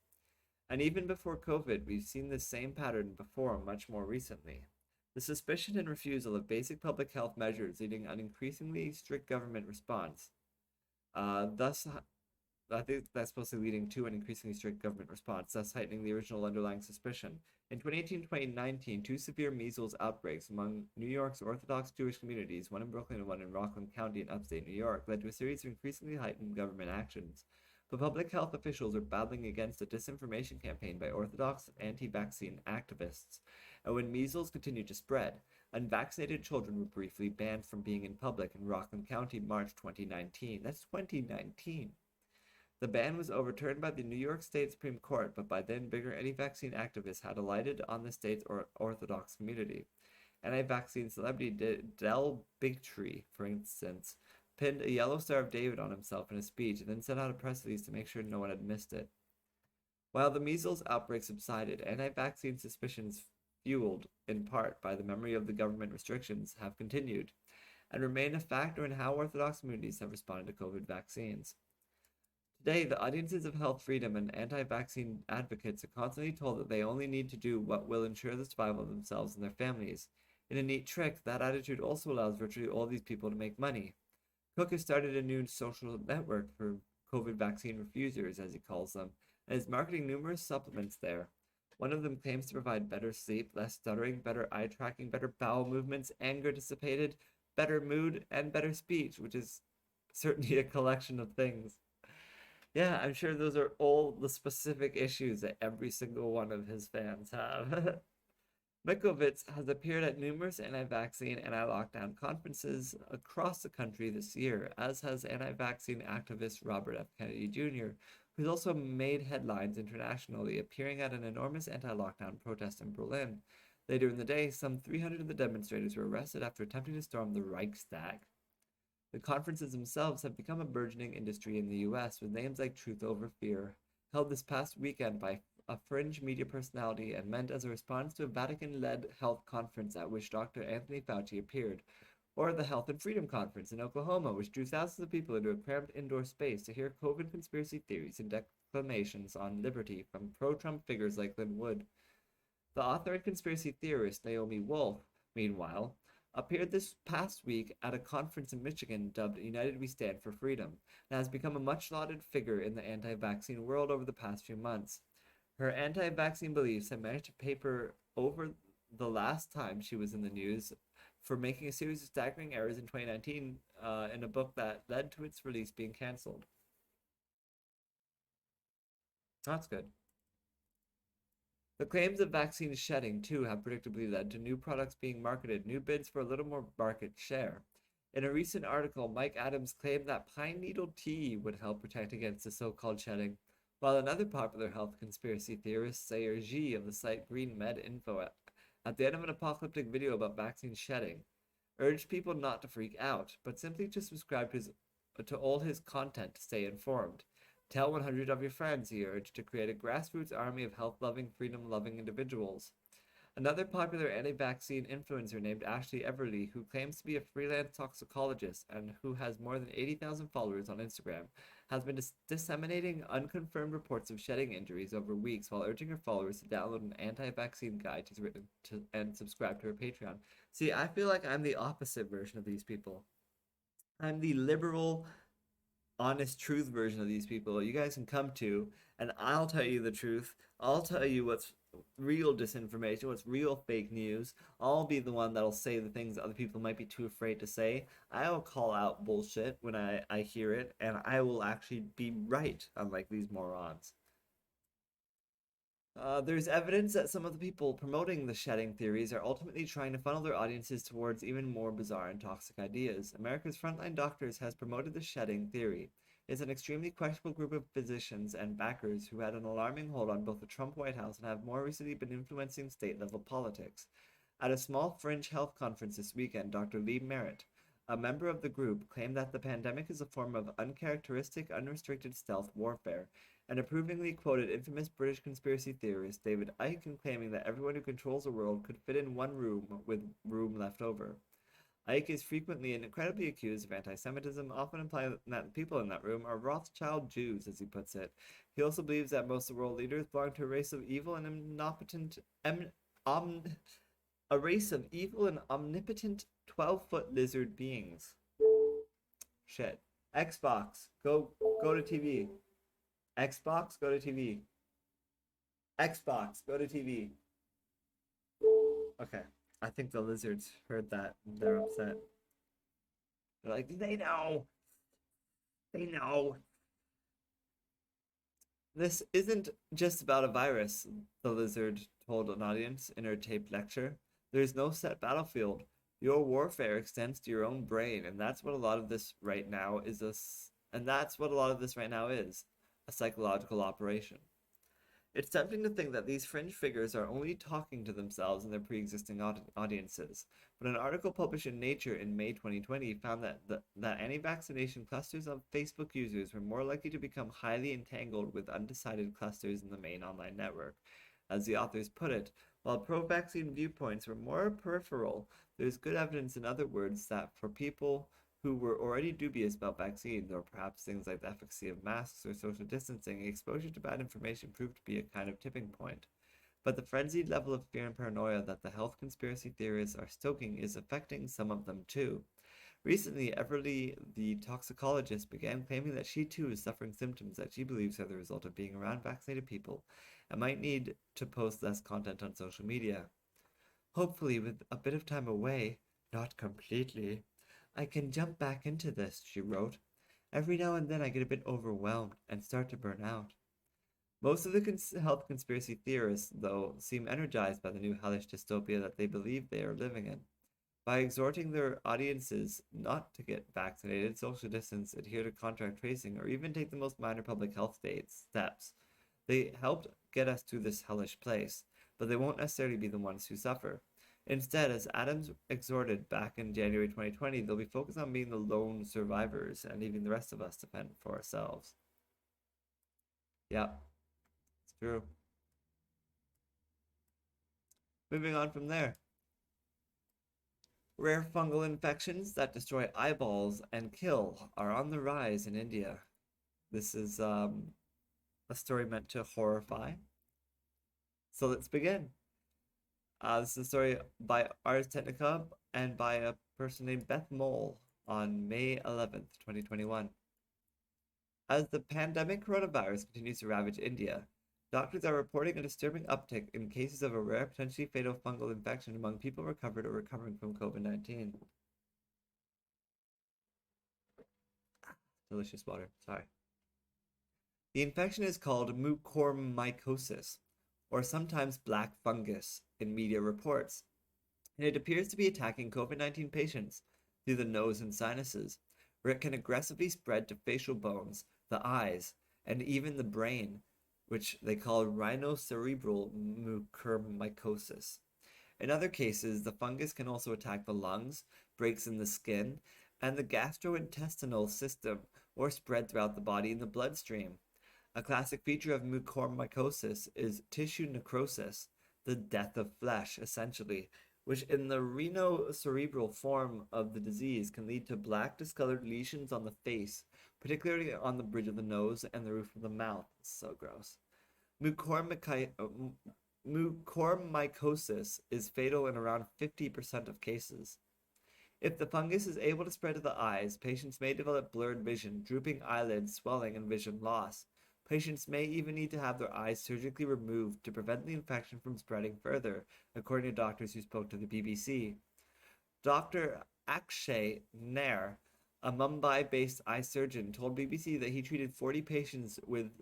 And even before COVID, we've seen this same pattern before much more recently. The suspicion and refusal of basic public health measures leading an increasingly strict government response. I think that's supposed to be leading to an increasingly strict government response, thus heightening the original underlying suspicion. In 2018-2019, two severe measles outbreaks among New York's Orthodox Jewish communities, one in Brooklyn and one in Rockland County in upstate New York, led to a series of increasingly heightened government actions. But public health officials are battling against a disinformation campaign by Orthodox anti-vaccine activists. And when measles continued to spread, unvaccinated children were briefly banned from being in public in Rockland County, March 2019. That's 2019. The ban was overturned by the New York State Supreme Court, but by then bigger anti-vaccine activists had alighted on the state's Orthodox community. Anti-vaccine celebrity Del Bigtree, for instance, pinned a yellow Star of David on himself in a speech and then sent out a press release to make sure no one had missed it. While the measles outbreak subsided, anti-vaccine suspicions, fueled in part by the memory of the government restrictions, have continued and remain a factor in how Orthodox communities have responded to COVID vaccines. Today, the audiences of health freedom and anti-vaccine advocates are constantly told that they only need to do what will ensure the survival of themselves and their families. In a neat trick, that attitude also allows virtually all these people to make money. Cook has started a new social network for COVID vaccine refusers, as he calls them, and is marketing numerous supplements there. One of them claims to provide better sleep, less stuttering, better eye tracking, better bowel movements, anger dissipated, better mood, and better speech, which is certainly a collection of things. Yeah, I'm sure those are all the specific issues that every single one of his fans have. Mikovits has appeared at numerous anti-vaccine, anti-lockdown conferences across the country this year, as has anti-vaccine activist Robert F. Kennedy Jr., who's also made headlines internationally, appearing at an enormous anti-lockdown protest in Berlin. Later in the day, some 300 of the demonstrators were arrested after attempting to storm the Reichstag. The conferences themselves have become a burgeoning industry in the US, with names like Truth Over Fear, held this past weekend by a fringe media personality and meant as a response to a Vatican-led health conference at which Dr. Anthony Fauci appeared, or the Health and Freedom Conference in Oklahoma, which drew thousands of people into a cramped indoor space to hear COVID conspiracy theories and declamations on liberty from pro-Trump figures like Lynn Wood. The author and conspiracy theorist Naomi Wolf, meanwhile, appeared this past week at a conference in Michigan dubbed United We Stand for Freedom, and has become a much-lauded figure in the anti-vaccine world over the past few months. Her anti-vaccine beliefs have managed to paper over the last time she was in the news for making a series of staggering errors in 2019 in a book that led to its release being cancelled. That's good. The claims of vaccine shedding, too, have predictably led to new products being marketed, new bids for a little more market share. In a recent article, Mike Adams claimed that pine needle tea would help protect against the so-called shedding, while another popular health conspiracy theorist, Sayer Ji of the site Green Med Info, at the end of an apocalyptic video about vaccine shedding, urged people not to freak out, but simply to subscribe to all his content to stay informed. Tell 100 of your friends, he urged, to create a grassroots army of health-loving, freedom-loving individuals. Another popular anti-vaccine influencer named Ashley Everly, who claims to be a freelance toxicologist and who has more than 80,000 followers on Instagram, has been disseminating unconfirmed reports of shedding injuries over weeks while urging her followers to download an anti-vaccine guide and subscribe to her Patreon. See, I feel like I'm the opposite version of these people. I'm the liberal, honest truth version of these people you guys can come to, and I'll tell you the truth. I'll tell you what's real disinformation, what's real fake news. I'll be the one that'll say the things that other people might be too afraid to say. I will call out bullshit when I hear it, and I will actually be right, unlike these morons. There's evidence that some of the people promoting the shedding theories are ultimately trying to funnel their audiences towards even more bizarre and toxic ideas. America's Frontline Doctors has promoted the shedding theory. It's an extremely questionable group of physicians and backers who had an alarming hold on both the Trump White House and have more recently been influencing state-level politics. At a small fringe health conference this weekend, Dr. Lee Merritt, a member of the group, claimed that the pandemic is a form of uncharacteristic, unrestricted stealth warfare, and approvingly quoted infamous British conspiracy theorist David Icke claiming that everyone who controls the world could fit in one room with room left over. Icke is frequently and incredibly accused of anti-Semitism, often implying that the people in that room are Rothschild Jews, as he puts it. He also believes that most of the world leaders belong to a race of evil and omnipotent 12-foot lizard beings. Shit. Xbox, go to TV. Xbox, go to TV. Xbox, go to TV. Okay. I think the lizards heard that. They're upset. They're like, they know. They know. This isn't just about a virus, the lizard told an audience in her taped lecture. There's no set battlefield. Your warfare extends to your own brain, and that's what a lot of this right now is. A psychological operation. It's tempting to think that these fringe figures are only talking to themselves and their pre-existing audiences, but an article published in Nature in May 2020 found that anti-vaccination clusters of Facebook users were more likely to become highly entangled with undecided clusters in the main online network. As the authors put it, while pro-vaccine viewpoints were more peripheral, there's good evidence, in other words, that for people who were already dubious about vaccines, or perhaps things like the efficacy of masks or social distancing, exposure to bad information proved to be a kind of tipping point. But the frenzied level of fear and paranoia that the health conspiracy theorists are stoking is affecting some of them too. Recently, Everly, the toxicologist, began claiming that she too is suffering symptoms that she believes are the result of being around vaccinated people and might need to post less content on social media. Hopefully, with a bit of time away, not completely, I can jump back into this, she wrote. Every now and then I get a bit overwhelmed and start to burn out. Most of the health conspiracy theorists, though, seem energized by the new hellish dystopia that they believe they are living in. By exhorting their audiences not to get vaccinated, social distance, adhere to contact tracing, or even take the most minor public health steps, they helped get us to this hellish place, but they won't necessarily be the ones who suffer. Instead, as Adams exhorted back in January 2020, they'll be focused on being the lone survivors and leaving the rest of us to fend for ourselves. Yeah, it's true. Moving on from there. Rare fungal infections that destroy eyeballs and kill are on the rise in India. This is a story meant to horrify. So let's begin. This is a story by Ars Technica and by a person named Beth Mole on May 11th, 2021. As the pandemic coronavirus continues to ravage India, doctors are reporting a disturbing uptick in cases of a rare, potentially fatal fungal infection among people recovered or recovering from COVID-19. Delicious water, sorry. The infection is called mucormycosis, or sometimes black fungus in media reports, and it appears to be attacking COVID-19 patients through the nose and sinuses, where it can aggressively spread to facial bones, the eyes, and even the brain, which they call rhinocerebral mucormycosis. In other cases, the fungus can also attack the lungs, breaks in the skin, and the gastrointestinal system, or spread throughout the body in the bloodstream. A classic feature of mucormycosis is tissue necrosis, the death of flesh, essentially, which in the rhinocerebral form of the disease can lead to black discolored lesions on the face, particularly on the bridge of the nose and the roof of the mouth. It's so gross. Mucormycosis is fatal in around 50% of cases. If the fungus is able to spread to the eyes, patients may develop blurred vision, drooping eyelids, swelling, and vision loss. Patients may even need to have their eyes surgically removed to prevent the infection from spreading further, according to doctors who spoke to the BBC. Dr. Akshay Nair, a Mumbai-based eye surgeon, told BBC that he treated 40 patients with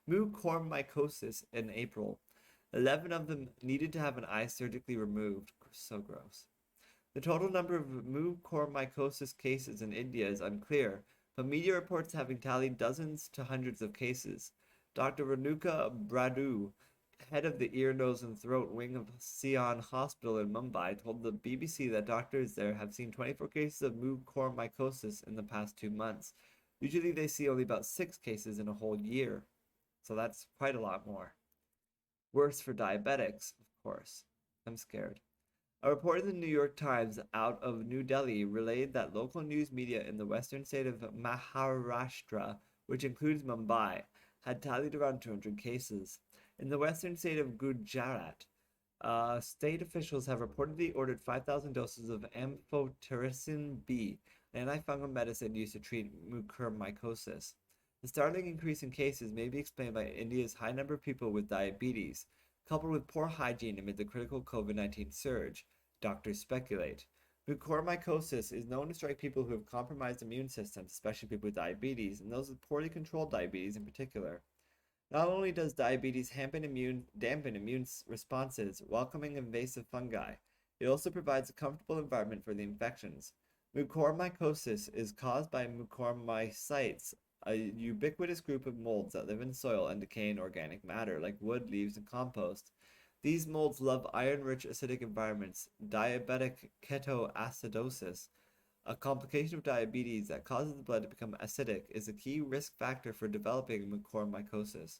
mucormycosis in April. 11 of them needed to have an eye surgically removed. So gross. The total number of mucormycosis cases in India is unclear, but media reports having tallied dozens to hundreds of cases. Dr. Renuka Bradu, head of the ear, nose, and throat wing of Sion Hospital in Mumbai, told the BBC that doctors there have seen 24 cases of mucormycosis in the past 2 months. Usually they see only about 6 cases in a whole year. So that's quite a lot more. Worse for diabetics, of course. I'm scared. A report in the New York Times out of New Delhi relayed that local news media in the western state of Maharashtra, which includes Mumbai, had tallied around 200 cases. In the western state of Gujarat, state officials have reportedly ordered 5,000 doses of amphotericin B, an antifungal medicine used to treat mucormycosis. The startling increase in cases may be explained by India's high number of people with diabetes, coupled with poor hygiene amid the critical COVID-19 surge, doctors speculate. Mucormycosis is known to strike people who have compromised immune systems, especially people with diabetes, and those with poorly controlled diabetes in particular. Not only does diabetes dampen immune responses, welcoming invasive fungi, it also provides a comfortable environment for the infections. Mucormycosis is caused by mucormycetes, a ubiquitous group of molds that live in soil and decay in organic matter, like wood, leaves, and compost. These molds love iron-rich acidic environments. Diabetic ketoacidosis, a complication of diabetes that causes the blood to become acidic, is a key risk factor for developing mucormycosis.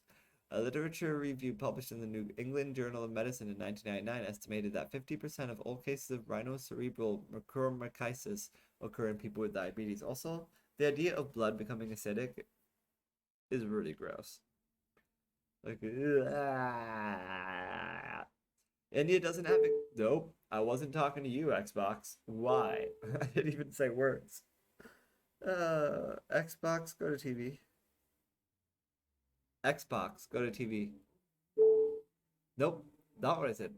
A literature review published in the New England Journal of Medicine in 1999 estimated that 50% of all cases of rhinocerebral mucormycosis occur in people with diabetes. Also, the idea of blood becoming acidic is really gross. Like, India doesn't have it. Nope, I wasn't talking to you, Xbox. Why? I didn't even say words. Xbox, go to TV. Xbox, go to TV. Nope, not what I said.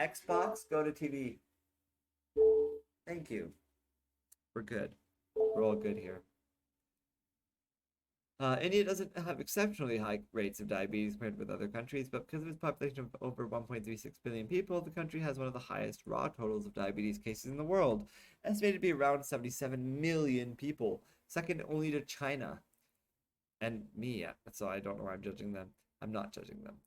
Xbox, go to TV. Thank you. We're good. We're all good here. India doesn't have exceptionally high rates of diabetes compared with other countries, but because of its population of over 1.36 billion people, the country has one of the highest raw totals of diabetes cases in the world, estimated to be around 77 million people, second only to China. And me, so I don't know why I'm judging them. I'm not judging them.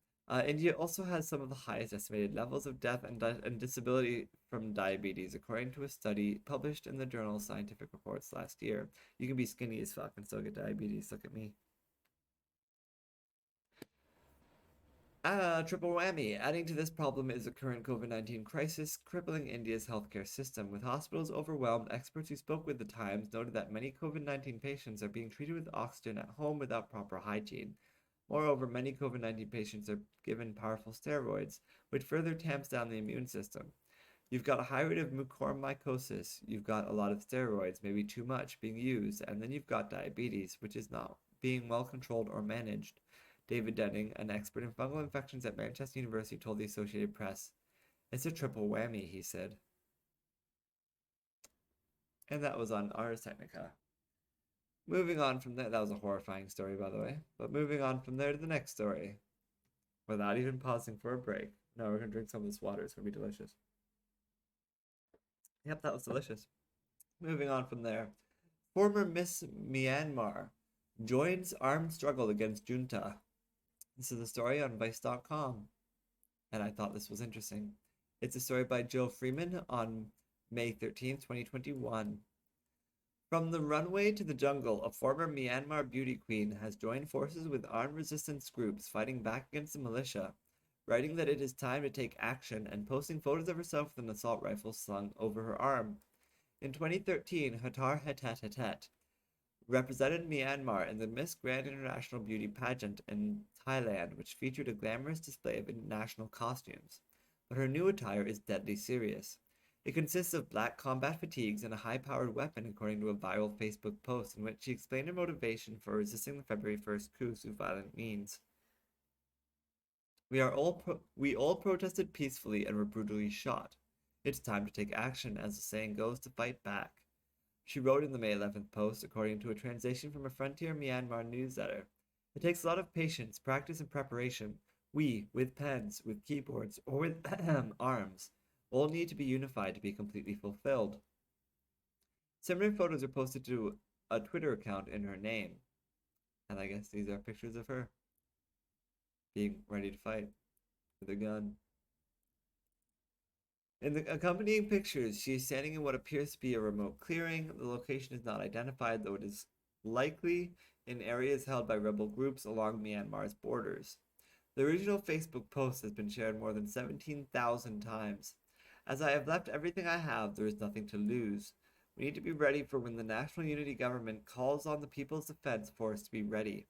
India also has some of the highest estimated levels of death and disability from diabetes, according to a study published in the journal Scientific Reports last year. You can be skinny as fuck and still get diabetes. Look at me. Triple whammy. Adding to this problem is the current COVID-19 crisis crippling India's healthcare system. With hospitals overwhelmed, experts who spoke with the Times noted that many COVID-19 patients are being treated with oxygen at home without proper hygiene. Moreover, many COVID-19 patients are given powerful steroids, which further tamps down the immune system. You've got a high rate of mucormycosis, you've got a lot of steroids, maybe too much, being used, and then you've got diabetes, which is not being well controlled or managed. David Denning, an expert in fungal infections at Manchester University, told the Associated Press. It's a triple whammy, he said. And that was on Ars Technica. Moving on from there, that was a horrifying story, by the way. But moving on from there to the next story, without even pausing for a break. No, we're gonna drink some of this water. It's gonna be delicious. Yep, that was delicious. Moving on from there. Former Miss Myanmar joins armed struggle against junta. This is a story on Vice.com, and I thought this was interesting. It's a story by Jill Freeman on May 13th, 2021. From the runway to the jungle, a former Myanmar beauty queen has joined forces with armed resistance groups fighting back against the militia, writing that it is time to take action and posting photos of herself with an assault rifle slung over her arm. In 2013, Hatar Hetat Hetat represented Myanmar in the Miss Grand International Beauty pageant in Thailand, which featured a glamorous display of international costumes. But her new attire is deadly serious. It consists of black combat fatigues and a high-powered weapon, according to a viral Facebook post in which she explained her motivation for resisting the February 1st coup through violent means. We all protested peacefully and were brutally shot. It's time to take action, as the saying goes, to fight back. She wrote in the May 11th post, according to a translation from a Frontier Myanmar newsletter. It takes a lot of patience, practice, and preparation. We, with pens, with keyboards, or with arms, all need to be unified to be completely fulfilled. Similar photos are posted to a Twitter account in her name. And I guess these are pictures of her being ready to fight with a gun. In the accompanying pictures, she is standing in what appears to be a remote clearing. The location is not identified, though it is likely in areas held by rebel groups along Myanmar's borders. The original Facebook post has been shared more than 17,000 times. As I have left everything I have, there is nothing to lose. We need to be ready for when the National Unity Government calls on the People's Defense Force to be ready.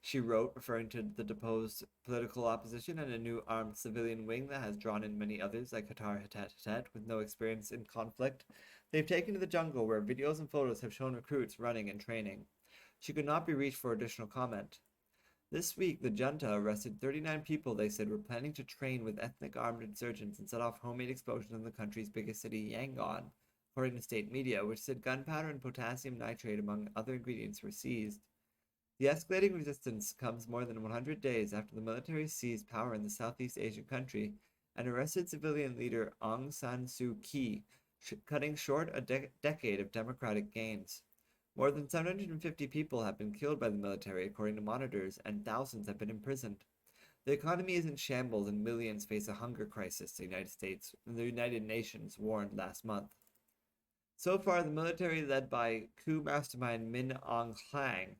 She wrote, referring to the deposed political opposition and a new armed civilian wing that has drawn in many others like Hatar Hetat Hetat with no experience in conflict. They've taken to the jungle where videos and photos have shown recruits running and training. She could not be reached for additional comment. This week, the junta arrested 39 people they said were planning to train with ethnic armed insurgents and set off homemade explosions in the country's biggest city, Yangon, according to state media, which said gunpowder and potassium nitrate, among other ingredients, were seized. The escalating resistance comes more than 100 days after the military seized power in the Southeast Asian country and arrested civilian leader Aung San Suu Kyi, cutting short a decade of democratic gains. More than 750 people have been killed by the military, according to monitors, and thousands have been imprisoned. The economy is in shambles and millions face a hunger crisis, the United Nations warned last month. So far, the military, led by coup mastermind Min Aung Hlaing,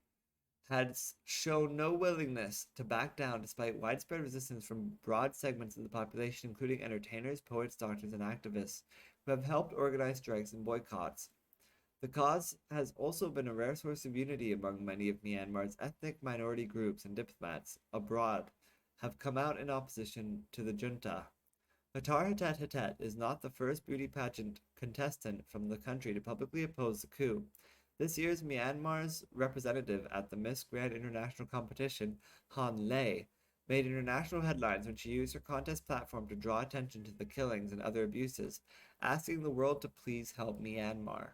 has shown no willingness to back down despite widespread resistance from broad segments of the population, including entertainers, poets, doctors, and activists, who have helped organize strikes and boycotts. The cause has also been a rare source of unity among many of Myanmar's ethnic minority groups, and diplomats abroad have come out in opposition to the junta. Hatar Hetat Hetat is not the first beauty pageant contestant from the country to publicly oppose the coup. This year's Myanmar's representative at the Miss Grand International competition, Han Lei, made international headlines when she used her contest platform to draw attention to the killings and other abuses, asking the world to please help Myanmar.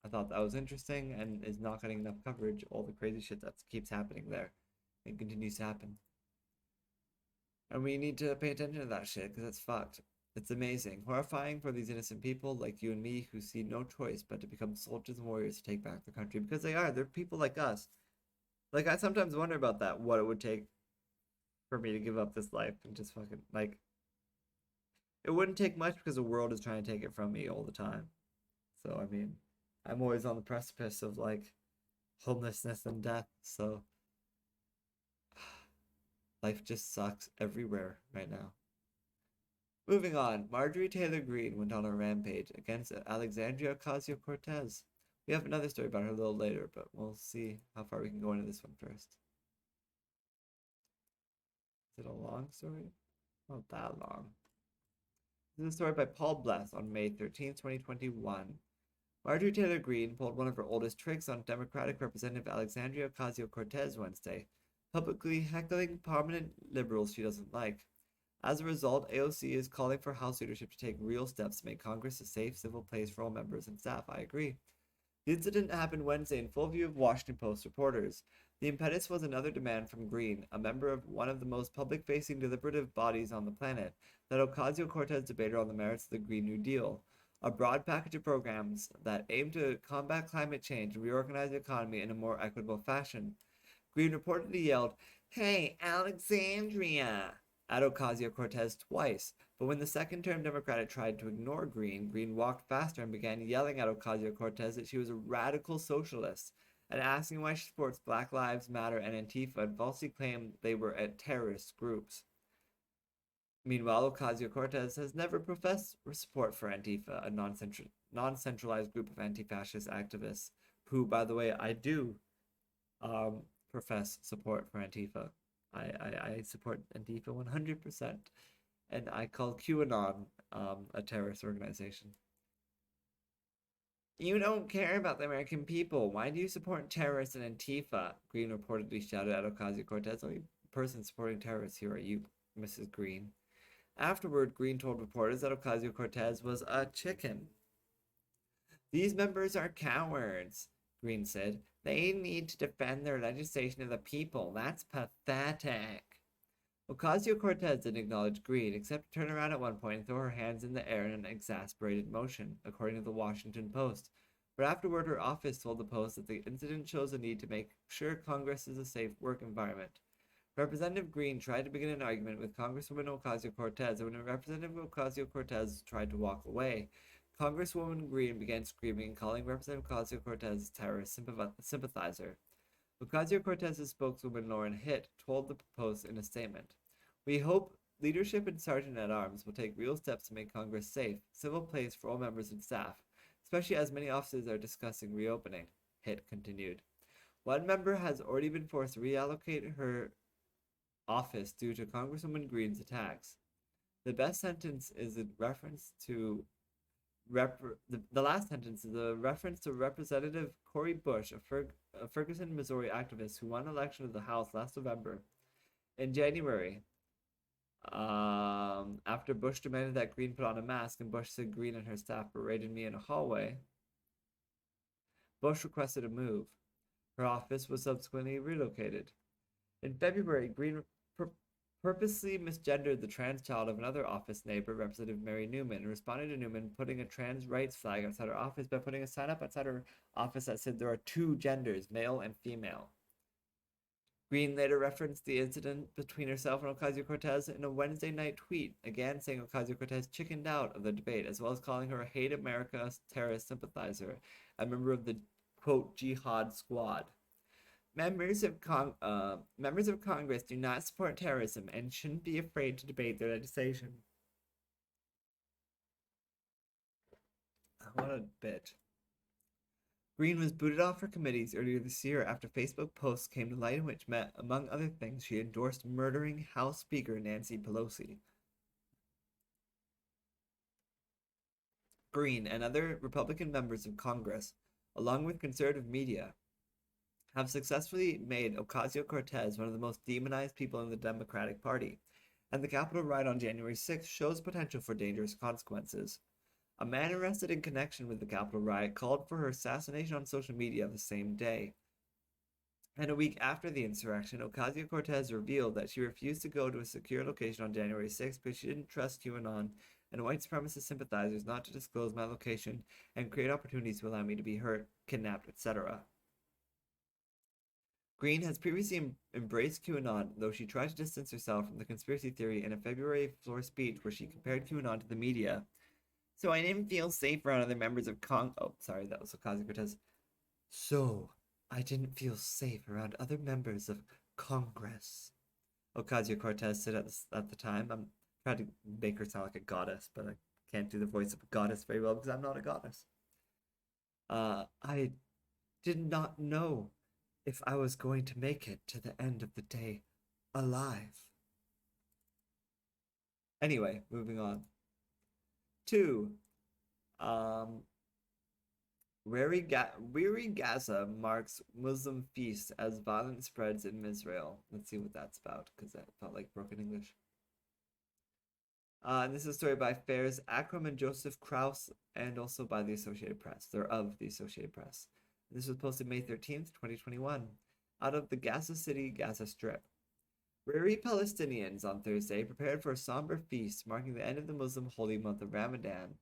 I thought that was interesting and is not getting enough coverage, all the crazy shit that keeps happening there and continues to happen. And we need to pay attention to that shit because it's fucked. It's amazing, horrifying for these innocent people like you and me who see no choice but to become soldiers and warriors to take back the country, because they are. They're people like us. Like, I sometimes wonder about that, what it would take for me to give up this life and just fucking, like, it wouldn't take much because the world is trying to take it from me all the time. So, I mean, I'm always on the precipice of, like, homelessness and death, so life just sucks everywhere right now. Moving on, Marjorie Taylor Greene went on a rampage against Alexandria Ocasio-Cortez. We have another story about her a little later, but we'll see how far we can go into this one first. Is it a long story? Not that long. This is a story by Paul Bless on May 13th, 2021. Marjorie Taylor Greene pulled one of her oldest tricks on Democratic Representative Alexandria Ocasio-Cortez Wednesday, publicly heckling prominent liberals she doesn't like. As a result, AOC is calling for House leadership to take real steps to make Congress a safe, civil place for all members and staff. I agree. The incident happened Wednesday in full view of Washington Post reporters. The impetus was another demand from Green, a member of one of the most public-facing deliberative bodies on the planet, that Ocasio-Cortez debated on the merits of the Green New Deal, a broad package of programs that aim to combat climate change and reorganize the economy in a more equitable fashion. Green reportedly yelled, "Hey, Alexandria!" at Ocasio-Cortez twice, but when the second-term Democrat tried to ignore Green, Green walked faster and began yelling at Ocasio-Cortez that she was a radical socialist, and asking why she supports Black Lives Matter and Antifa, and falsely claimed they were terrorist groups. Meanwhile, Ocasio-Cortez has never professed support for Antifa, a non-centralized group of anti-fascist activists, who, by the way, I do profess support for Antifa. I support Antifa 100%, and I call QAnon a terrorist organization. You don't care about the American people. Why do you support terrorists and Antifa? Green reportedly shouted at Ocasio-Cortez. The only person supporting terrorists here are you, Mrs. Green. Afterward, Green told reporters that Ocasio-Cortez was a chicken. "These members are cowards," Green said. "They need to defend their legislation to the people. That's pathetic." Ocasio-Cortez didn't acknowledge Green, except to turn around at one point and throw her hands in the air in an exasperated motion, according to the Washington Post. But afterward, her office told the Post that the incident shows a need to make sure Congress is a safe work environment. Representative Green tried to begin an argument with Congresswoman Ocasio-Cortez, and when Representative Ocasio-Cortez tried to walk away, Congresswoman Green began screaming, calling Representative Ocasio-Cortez a terrorist sympathizer. Ocasio-Cortez's spokeswoman Lauren Hitt told the Post in a statement, "We hope leadership and sergeant-at-arms will take real steps to make Congress safe, civil place for all members and staff, especially as many offices are discussing reopening," Hitt continued. One member has already been forced to reallocate her office due to Congresswoman Green's attacks. The best sentence is a reference to the last sentence is a reference to Representative Cori Bush, a Ferguson, Missouri activist who won election of the House last November. In January, after Bush demanded that Green put on a mask and Bush said Green and her staff berated me in a hallway, Bush requested a move. Her office was subsequently relocated. In February, Green purposely misgendered the trans child of another office neighbor, Representative Mary Newman, and responded to Newman putting a trans rights flag outside her office by putting a sign up outside her office that said there are two genders, male and female. Green later referenced the incident between herself and Ocasio-Cortez in a Wednesday night tweet, again saying Ocasio-Cortez chickened out of the debate, as well as calling her a hate America terrorist sympathizer, a member of the, quote, jihad squad. Members of Congress do not support terrorism and shouldn't be afraid to debate their legislation. What a bitch. Green was booted off her committees earlier this year after Facebook posts came to light in which, among other things, she endorsed murdering House Speaker Nancy Pelosi. Green and other Republican members of Congress, along with conservative media, have successfully made Ocasio-Cortez one of the most demonized people in the Democratic Party, and the Capitol riot on January 6th shows potential for dangerous consequences. A man arrested in connection with the Capitol riot called for her assassination on social media the same day. And a week after the insurrection, Ocasio-Cortez revealed that she refused to go to a secure location on January 6th because she didn't trust QAnon and white supremacist sympathizers not to disclose my location and create opportunities to allow me to be hurt, kidnapped, etc. Green has previously embraced QAnon, though she tried to distance herself from the conspiracy theory in a February floor speech where she compared QAnon to the media. "So I didn't feel safe around other members of that was Ocasio-Cortez. "So I didn't feel safe around other members of Congress," Ocasio-Cortez said at the time. I'm trying to make her sound like a goddess, but I can't do the voice of a goddess very well because I'm not a goddess. "I did not know if I was going to make it to the end of the day alive." Anyway, moving on. 2. Weary Gaza marks Muslim feast as violence spreads in Israel. Let's see what that's about, because that felt like broken English. And this is a story by Fairs Akram and Joseph Krauss, and also by the Associated Press. They're of the Associated Press. This was posted May 13th, 2021. out of the Gaza City, Gaza Strip. Weary Palestinians on Thursday prepared for a somber feast marking the end of the Muslim holy month of Ramadan,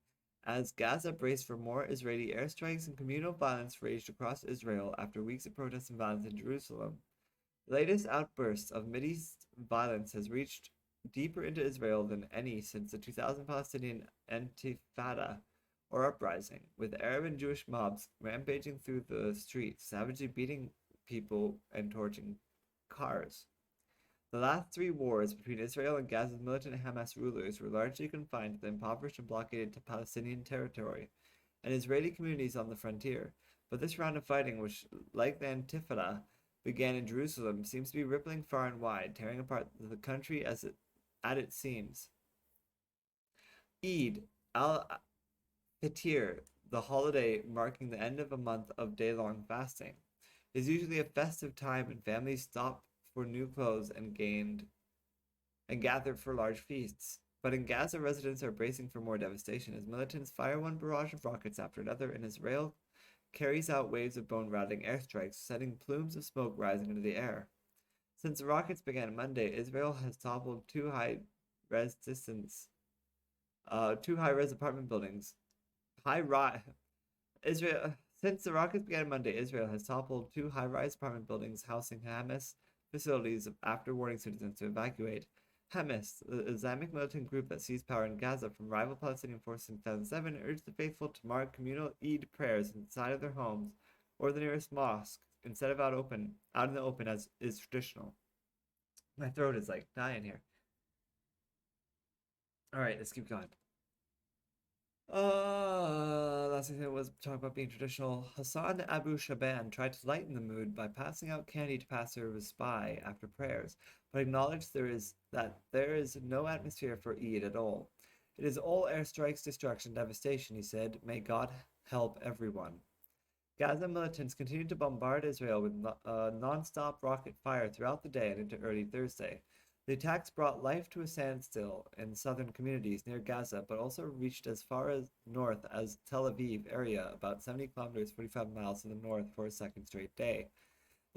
as Gaza braced for more Israeli airstrikes and communal violence raged across Israel after weeks of protests and violence in Jerusalem. The latest outburst of Mideast violence has reached deeper into Israel than any since the 2000 Palestinian Intifada, or uprising, with Arab and Jewish mobs rampaging through the streets, savagely beating people and torching cars. The last three wars between Israel and Gaza's militant Hamas rulers were largely confined to the impoverished and blockaded Palestinian territory and Israeli communities on the frontier. But this round of fighting, which, like the Intifada, began in Jerusalem, seems to be rippling far and wide, tearing apart the country at its seams. Eid al-Fitr, the holiday marking the end of a month of day-long fasting, is usually a festive time when families stop for new clothes and gather for large feasts. But in Gaza, residents are bracing for more devastation as militants fire one barrage of rockets after another, and Israel carries out waves of bone-rattling airstrikes, sending plumes of smoke rising into the air. Since the rockets began Monday, Israel has toppled two high-res apartment buildings. Since the rockets began Monday, Israel has toppled two high-rise apartment buildings housing Hamas facilities after warning citizens to evacuate. Hamas, the Islamic militant group that seized power in Gaza from rival Palestinian forces in 2007, urged the faithful to mark communal Eid prayers inside of their homes or the nearest mosque instead of out in the open as is traditional. My throat is like dying here. All right, let's keep going. Last thing was talking about being traditional. Hassan Abu Shaban tried to lighten the mood by passing out candy to passers by after prayers, but acknowledged there is no atmosphere for Eid at all. It is all airstrikes, destruction, devastation, he said. May God help everyone. Gaza militants continued to bombard Israel with non-stop rocket fire throughout the day and into early Thursday. The attacks brought life to a standstill in southern communities near Gaza, but also reached as far north as Tel Aviv area, about 70 kilometers, 45 miles to the north, for a second straight day.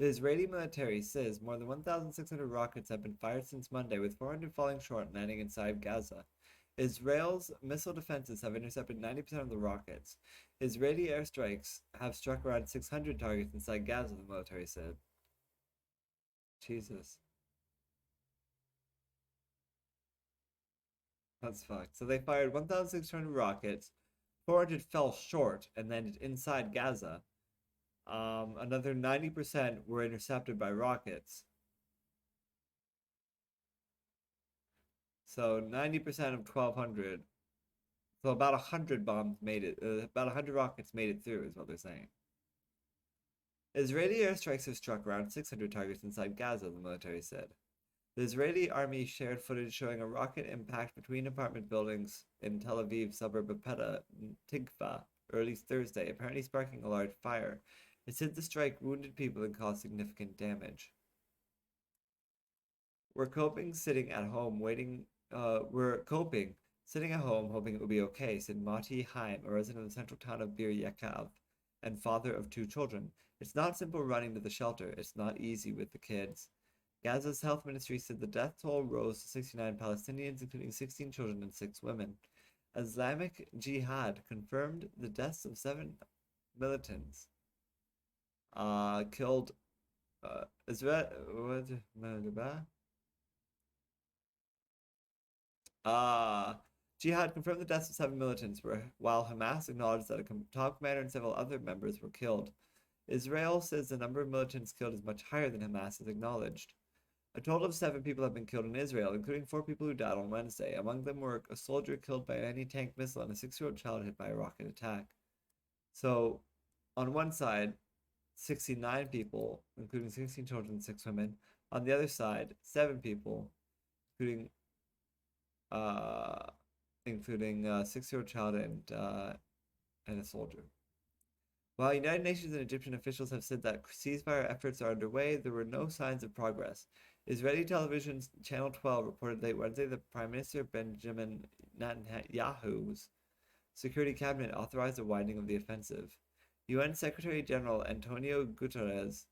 The Israeli military says more than 1,600 rockets have been fired since Monday, with 400 falling short and landing inside Gaza. Israel's missile defenses have intercepted 90% of the rockets. Israeli airstrikes have struck around 600 targets inside Gaza, the military said. Jesus. That's fucked. So they fired 1,600 rockets, 400 fell short and landed inside Gaza. Another 90% were intercepted by rockets. So 90% of 1,200. So about 100 bombs made it. About 100 rockets made it through, is what they're saying. Israeli airstrikes have struck around 600 targets inside Gaza, the military said. The Israeli army shared footage showing a rocket impact between apartment buildings in Tel Aviv suburb of Petah Tikva early Thursday, apparently sparking a large fire. It said the strike wounded people and caused significant damage. We're coping sitting at home hoping it will be okay, said Mati Haim, a resident of the central town of Bir Yakav and father of two children. It's not simple running to the shelter. It's not easy with the kids. Gaza's health ministry said the death toll rose to 69 Palestinians, including 16 children and 6 women. Islamic Jihad confirmed the deaths of 7 militants killed Jihad confirmed the deaths of 7 militants, while Hamas acknowledged that a top commander and several other members were killed. Israel says the number of militants killed is much higher than Hamas has acknowledged. A total of 7 people have been killed in Israel, including 4 people who died on Wednesday. Among them were a soldier killed by an anti-tank missile and a 6-year-old child hit by a rocket attack. So, on one side, 69 people, including 16 children and 6 women. On the other side, 7 people, including a 6-year-old child and a soldier. While United Nations and Egyptian officials have said that ceasefire efforts are underway, there were no signs of progress. Israeli television's Channel 12 reported late Wednesday that Prime Minister Benjamin Netanyahu's security cabinet authorized a widening of the offensive. UN Secretary General Antonio Guterres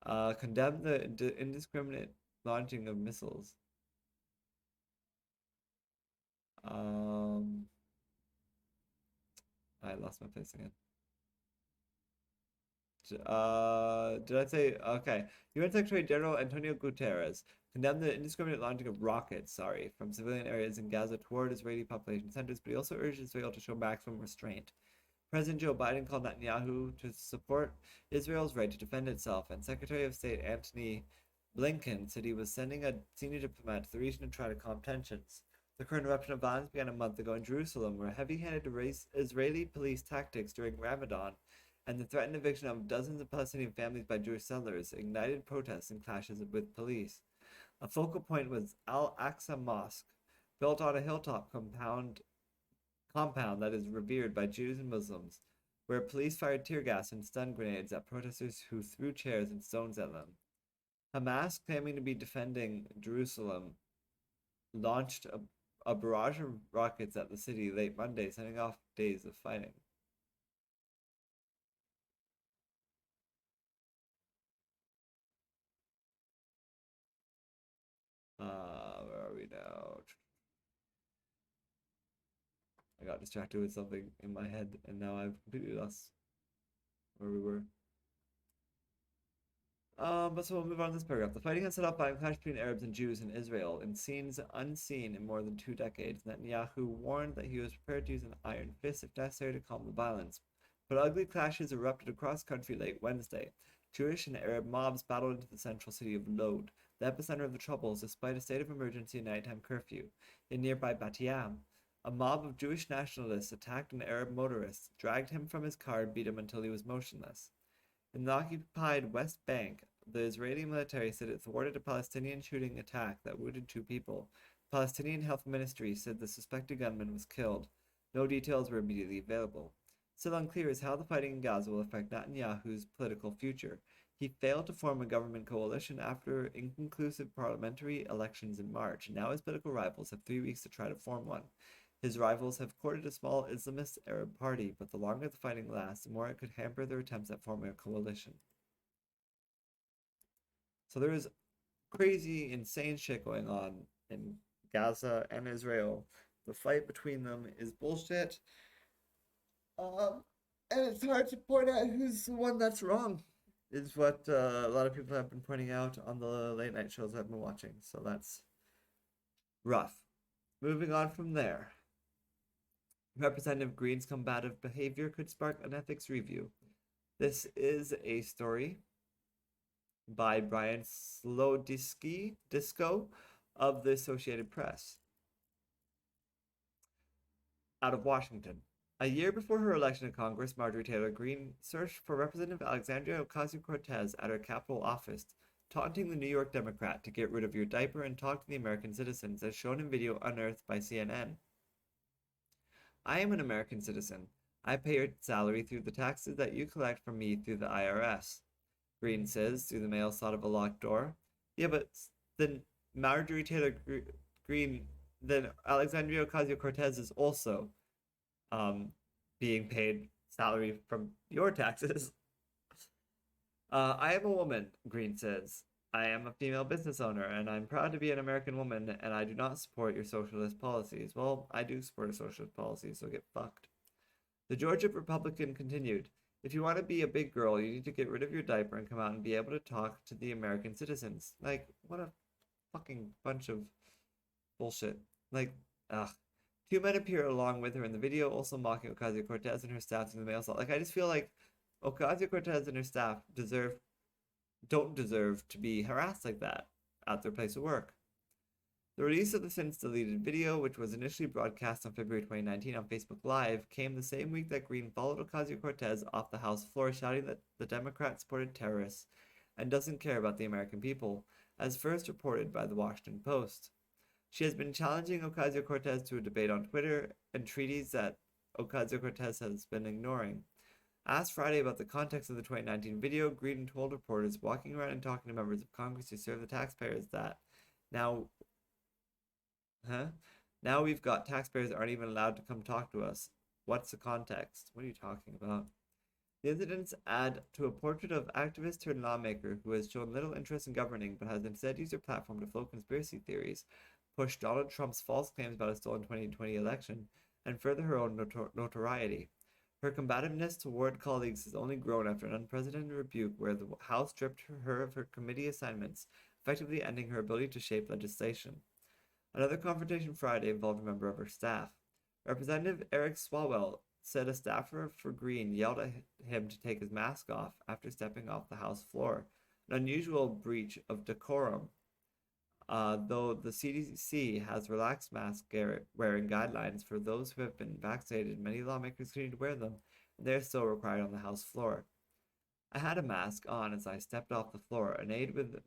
Condemn the indiscriminate launching of missiles. I lost my place again. Did I say okay? UN Secretary General Antonio Guterres condemned the indiscriminate launching of rockets, from civilian areas in Gaza toward Israeli population centers, but he also urged Israel to show maximum restraint. President Joe Biden called Netanyahu to support Israel's right to defend itself, and Secretary of State Antony Blinken said he was sending a senior diplomat to the region to try to calm tensions. The current eruption of violence began a month ago in Jerusalem, where heavy-handed Israeli police tactics during Ramadan and the threatened eviction of dozens of Palestinian families by Jewish settlers ignited protests and clashes with police. A focal point was Al-Aqsa Mosque, built on a hilltop compound that is revered by Jews and Muslims, where police fired tear gas and stun grenades at protesters who threw chairs and stones at them. Hamas, claiming to be defending Jerusalem, launched a barrage of rockets at the city late Monday, setting off days of fighting. Where are we now? I got distracted with something in my head, and now I've completely lost where we were. But so we'll move on to this paragraph. The fighting has set off by a clash between Arabs and Jews in Israel in scenes unseen in more than 2 decades. Netanyahu warned that he was prepared to use an iron fist if necessary to calm the violence. But ugly clashes erupted across country late Wednesday. Jewish and Arab mobs battled into the central city of Lod, the epicenter of the troubles, despite a state of emergency and nighttime curfew. In nearby Bat Yam, a mob of Jewish nationalists attacked an Arab motorist, dragged him from his car, and beat him until he was motionless. In the occupied West Bank, the Israeli military said it thwarted a Palestinian shooting attack that wounded 2 people. The Palestinian Health Ministry said the suspected gunman was killed. No details were immediately available. Still unclear is how the fighting in Gaza will affect Netanyahu's political future. He failed to form a government coalition after inconclusive parliamentary elections in March, and now his political rivals have 3 weeks to try to form one. His rivals have courted a small Islamist Arab party, but the longer the fighting lasts, the more it could hamper their attempts at forming a coalition. So there is crazy, insane shit going on in Gaza and Israel. The fight between them is bullshit. And it's hard to point out who's the one that's wrong, is what a lot of people have been pointing out on the late night shows I've been watching. So that's rough. Moving on from there. Representative Green's combative behavior could spark an ethics review. This is a story by Brian Disco of the Associated Press. Out of Washington. A year before her election to Congress, Marjorie Taylor Greene searched for Representative Alexandria Ocasio-Cortez at her Capitol office, taunting the New York Democrat to get rid of your diaper and talk to the American citizens, as shown in video unearthed by CNN. I am an American citizen. I pay your salary through the taxes that you collect from me through the IRS. Greene says through the mail slot of a locked door. Yeah, but then Marjorie Taylor Greene, then Alexandria Ocasio-Cortez is also being paid salary from your taxes. I am a woman, Greene says. I am a female business owner, and I'm proud to be an American woman, and I do not support your socialist policies. Well, I do support a socialist policy, so get fucked. The Georgia Republican continued, if you want to be a big girl, you need to get rid of your diaper and come out and be able to talk to the American citizens. Like, what a fucking bunch of bullshit. Like, ugh. 2 men appear along with her in the video, also mocking Ocasio-Cortez and her staff in the mail slot. Like, I just feel like Ocasio-Cortez and her staff don't deserve to be harassed like that at their place of work. The release of the since deleted video, which was initially broadcast on February 2019 on Facebook Live, came the same week that Greene followed Ocasio-Cortez off the House floor, shouting that the Democrat supported terrorists and doesn't care about the American people, as first reported by the Washington Post. She has been challenging Ocasio-Cortez to a debate on Twitter, entreaties that Ocasio-Cortez has been ignoring. Asked Friday about the context of the 2019 video, Greene told reporters walking around and talking to members of Congress who serve the taxpayers that now we've got taxpayers that aren't even allowed to come talk to us. What's the context? What are you talking about? The incidents add to a portrait of activist turned lawmaker who has shown little interest in governing but has instead used her platform to float conspiracy theories, push Donald Trump's false claims about a stolen 2020 election, and further her own notoriety. Her combativeness toward colleagues has only grown after an unprecedented rebuke where the House stripped her of her committee assignments, effectively ending her ability to shape legislation. Another confrontation Friday involved a member of her staff. Representative Eric Swalwell said a staffer for Green yelled at him to take his mask off after stepping off the House floor, an unusual breach of decorum. Though the CDC has relaxed mask wearing guidelines for those who have been vaccinated, many lawmakers continue to wear them, and they are still required on the House floor. I had a mask on as I stepped off the floor. An aide with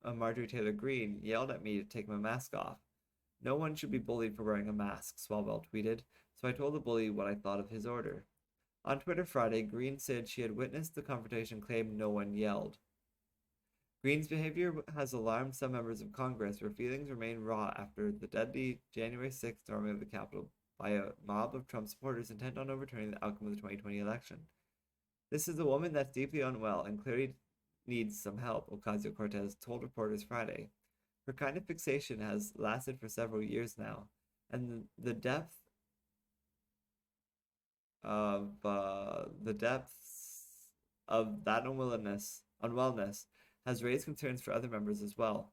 Marjorie Taylor Greene yelled at me to take my mask off. No one should be bullied for wearing a mask, Swalwell tweeted, so I told the bully what I thought of his order. On Twitter Friday, Greene said she had witnessed the confrontation and claimed no one yelled. Greene's behavior has alarmed some members of Congress, where feelings remain raw after the deadly January 6th storming of the Capitol by a mob of Trump supporters intent on overturning the outcome of the 2020 election. This is a woman that's deeply unwell and clearly needs some help, Ocasio-Cortez told reporters Friday. Her kind of fixation has lasted for several years now, and the depths of that unwellness has raised concerns for other members as well.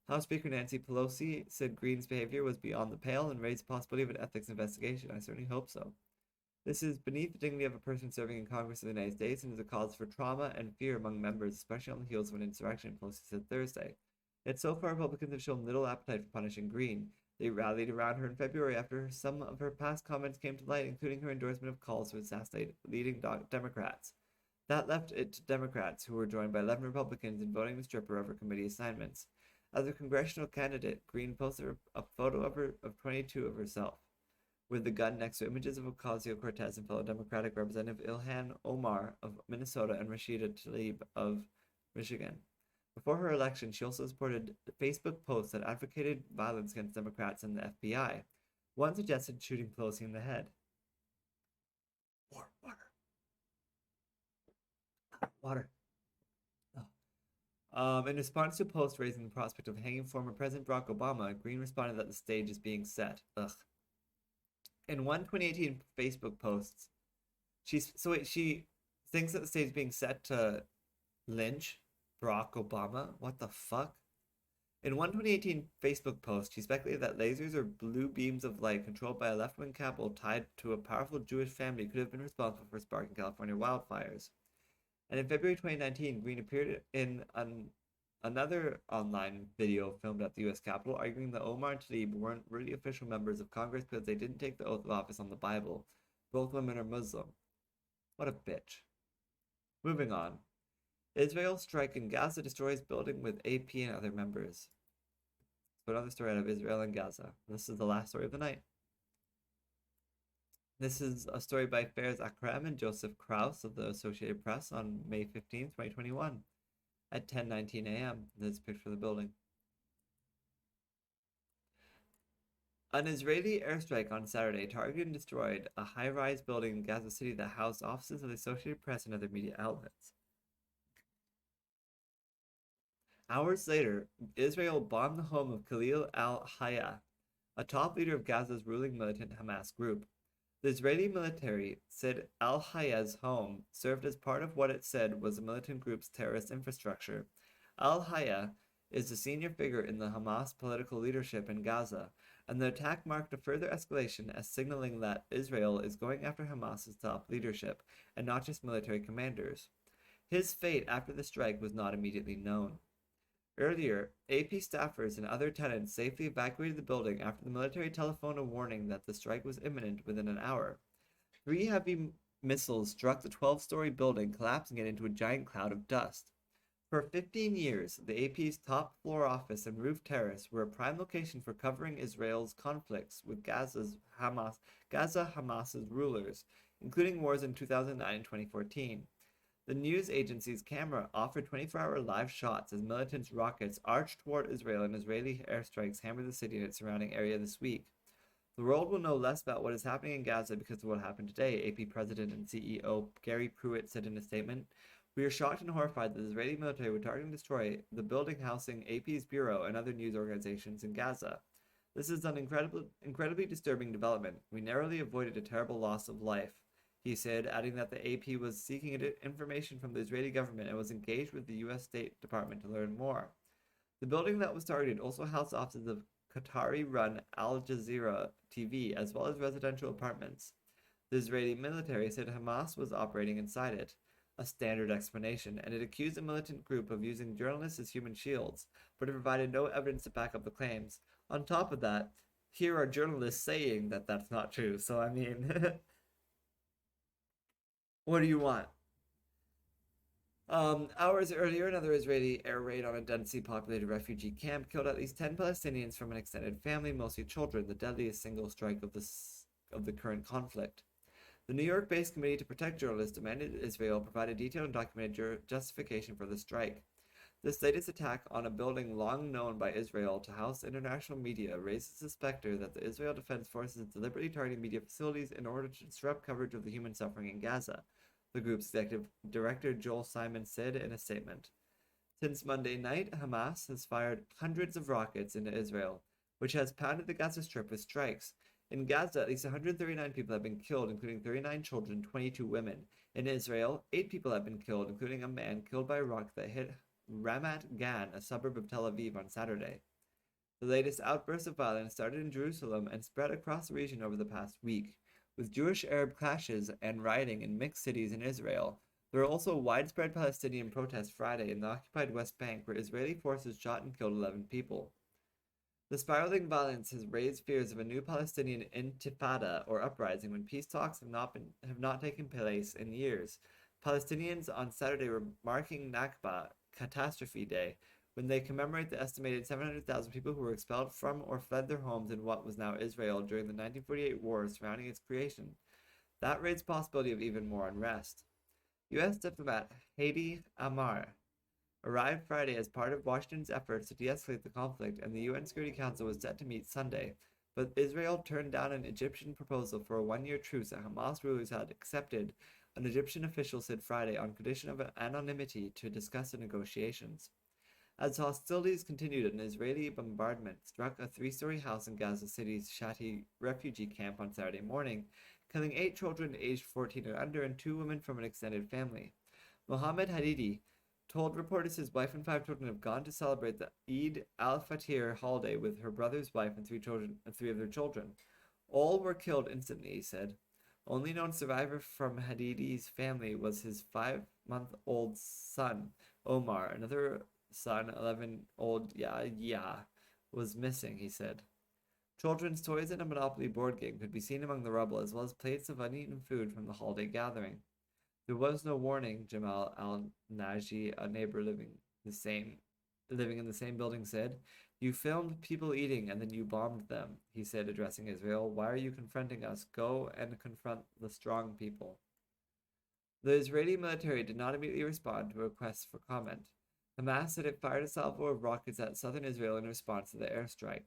House Speaker Nancy Pelosi said Greene's behavior was beyond the pale and raised the possibility of an ethics investigation. I certainly hope so. This is beneath the dignity of a person serving in Congress of the United States and is a cause for trauma and fear among members, especially on the heels of an insurrection, Pelosi said Thursday. Yet so far, Republicans have shown little appetite for punishing Greene. They rallied around her in February after some of her past comments came to light, including her endorsement of calls to assassinate leading Democrats. That left it to Democrats, who were joined by 11 Republicans in voting to strip her of her committee assignments. As a congressional candidate, Greene posted a photo of 22 of herself, with the gun next to images of Ocasio-Cortez and fellow Democratic Representative Ilhan Omar of Minnesota and Rashida Tlaib of Michigan. Before her election, she also supported Facebook posts that advocated violence against Democrats and the FBI. One suggested shooting Pelosi in the head. Water. In response to a post raising the prospect of hanging former President Barack Obama, Greene responded that the stage is being set. Ugh. In one 2018 Facebook post, she thinks that the stage is being set to lynch Barack Obama. What the fuck? In one 2018 Facebook post, she speculated that lasers or blue beams of light controlled by a left-wing cabal tied to a powerful Jewish family could have been responsible for sparking California wildfires. And in February 2019, Greene appeared in another online video filmed at the U.S. Capitol, arguing that Omar and Tlaib weren't really official members of Congress because they didn't take the oath of office on the Bible. Both women are Muslim. What a bitch. Moving on. Israel strike in Gaza destroys building with AP and other members. So another story out of Israel and Gaza. This is the last story of the night. This is a story by Fares Akram and Joseph Krauss of the Associated Press on May 15, 2021 at 10:19 a.m. This is a picture of the building. An Israeli airstrike on Saturday targeted and destroyed a high-rise building in Gaza City that housed offices of the Associated Press and other media outlets. Hours later, Israel bombed the home of Khalil al-Hayya, a top leader of Gaza's ruling militant Hamas group. The Israeli military said al-Hayya's home served as part of what it said was the militant group's terrorist infrastructure. Al-Hayya is a senior figure in the Hamas political leadership in Gaza, and the attack marked a further escalation as signaling that Israel is going after Hamas's top leadership, and not just military commanders. His fate after the strike was not immediately known. Earlier, AP staffers and other tenants safely evacuated the building after the military telephoned a warning that the strike was imminent within an hour. 3 heavy missiles struck the 12-story building, collapsing it into a giant cloud of dust. For 15 years, the AP's top floor office and roof terrace were a prime location for covering Israel's conflicts with Gaza Hamas's rulers, including wars in 2009 and 2014. The news agency's camera offered 24-hour live shots as militants' rockets arched toward Israel and Israeli airstrikes hammered the city and its surrounding area this week. The world will know less about what is happening in Gaza because of what happened today, AP President and CEO Gary Pruitt said in a statement. We are shocked and horrified that the Israeli military would target and destroy the building housing AP's bureau and other news organizations in Gaza. This is an incredibly disturbing development. We narrowly avoided a terrible loss of life, he said, adding that the AP was seeking information from the Israeli government and was engaged with the U.S. State Department to learn more. The building that was targeted also housed offices of Qatari-run Al Jazeera TV, as well as residential apartments. The Israeli military said Hamas was operating inside it, a standard explanation, and it accused the militant group of using journalists as human shields, but it provided no evidence to back up the claims. On top of that, here are journalists saying that that's not true, so I mean, what do you want? Hours earlier, another Israeli air raid on a densely populated refugee camp killed at least 10 Palestinians from an extended family, mostly children, the deadliest single strike of the current conflict. The New York-based Committee to Protect Journalists demanded Israel provide a detailed and documented justification for the strike. This latest attack on a building long known by Israel to house international media raises the specter that the Israel Defense Forces is deliberately targeting media facilities in order to disrupt coverage of the human suffering in Gaza, the group's executive director Joel Simon said in a statement. Since Monday night, Hamas has fired hundreds of rockets into Israel, which has pounded the Gaza Strip with strikes. In Gaza, at least 139 people have been killed, including 39 children and 22 women. In Israel, 8 people have been killed, including a man killed by a rocket that hit Ramat Gan, a suburb of Tel Aviv, on Saturday. The latest outburst of violence started in Jerusalem and spread across the region over the past week. With Jewish-Arab clashes and rioting in mixed cities in Israel, there were also widespread Palestinian protests Friday in the occupied West Bank, where Israeli forces shot and killed 11 people. The spiraling violence has raised fears of a new Palestinian intifada, or uprising, when peace talks have not taken place in years. Palestinians on Saturday were marking Nakba, Catastrophe Day, when they commemorate the estimated 700,000 people who were expelled from or fled their homes in what was now Israel during the 1948 war surrounding its creation. That raised the possibility of even more unrest. U.S. diplomat Hadi Amar arrived Friday as part of Washington's efforts to de-escalate the conflict, and the UN Security Council was set to meet Sunday, but Israel turned down an Egyptian proposal for a one-year truce that Hamas rulers had accepted, an Egyptian official said Friday, on condition of anonymity to discuss the negotiations. As hostilities continued, an Israeli bombardment struck a 3-story house in Gaza City's Shati refugee camp on Saturday morning, killing 8 children aged 14 and under and 2 women from an extended family. Mohammed Hadidi told reporters his wife and 5 children have gone to celebrate the Eid al-Fitr holiday with her brother's wife and 3 of their children. All were killed instantly, he said. Only known survivor from Hadidi's family was his 5-month-old son, Omar. Another son, 11-old Yahya, was missing, he said. Children's toys and a Monopoly board game could be seen among the rubble, as well as plates of uneaten food from the holiday gathering. There was no warning, Jamal al-Naji, a neighbor living in the same building, said. You filmed people eating and then you bombed them, he said, addressing Israel. Why are you confronting us? Go and confront the strong people. The Israeli military did not immediately respond to requests for comment. Hamas said it fired a salvo of rockets at southern Israel in response to the airstrike.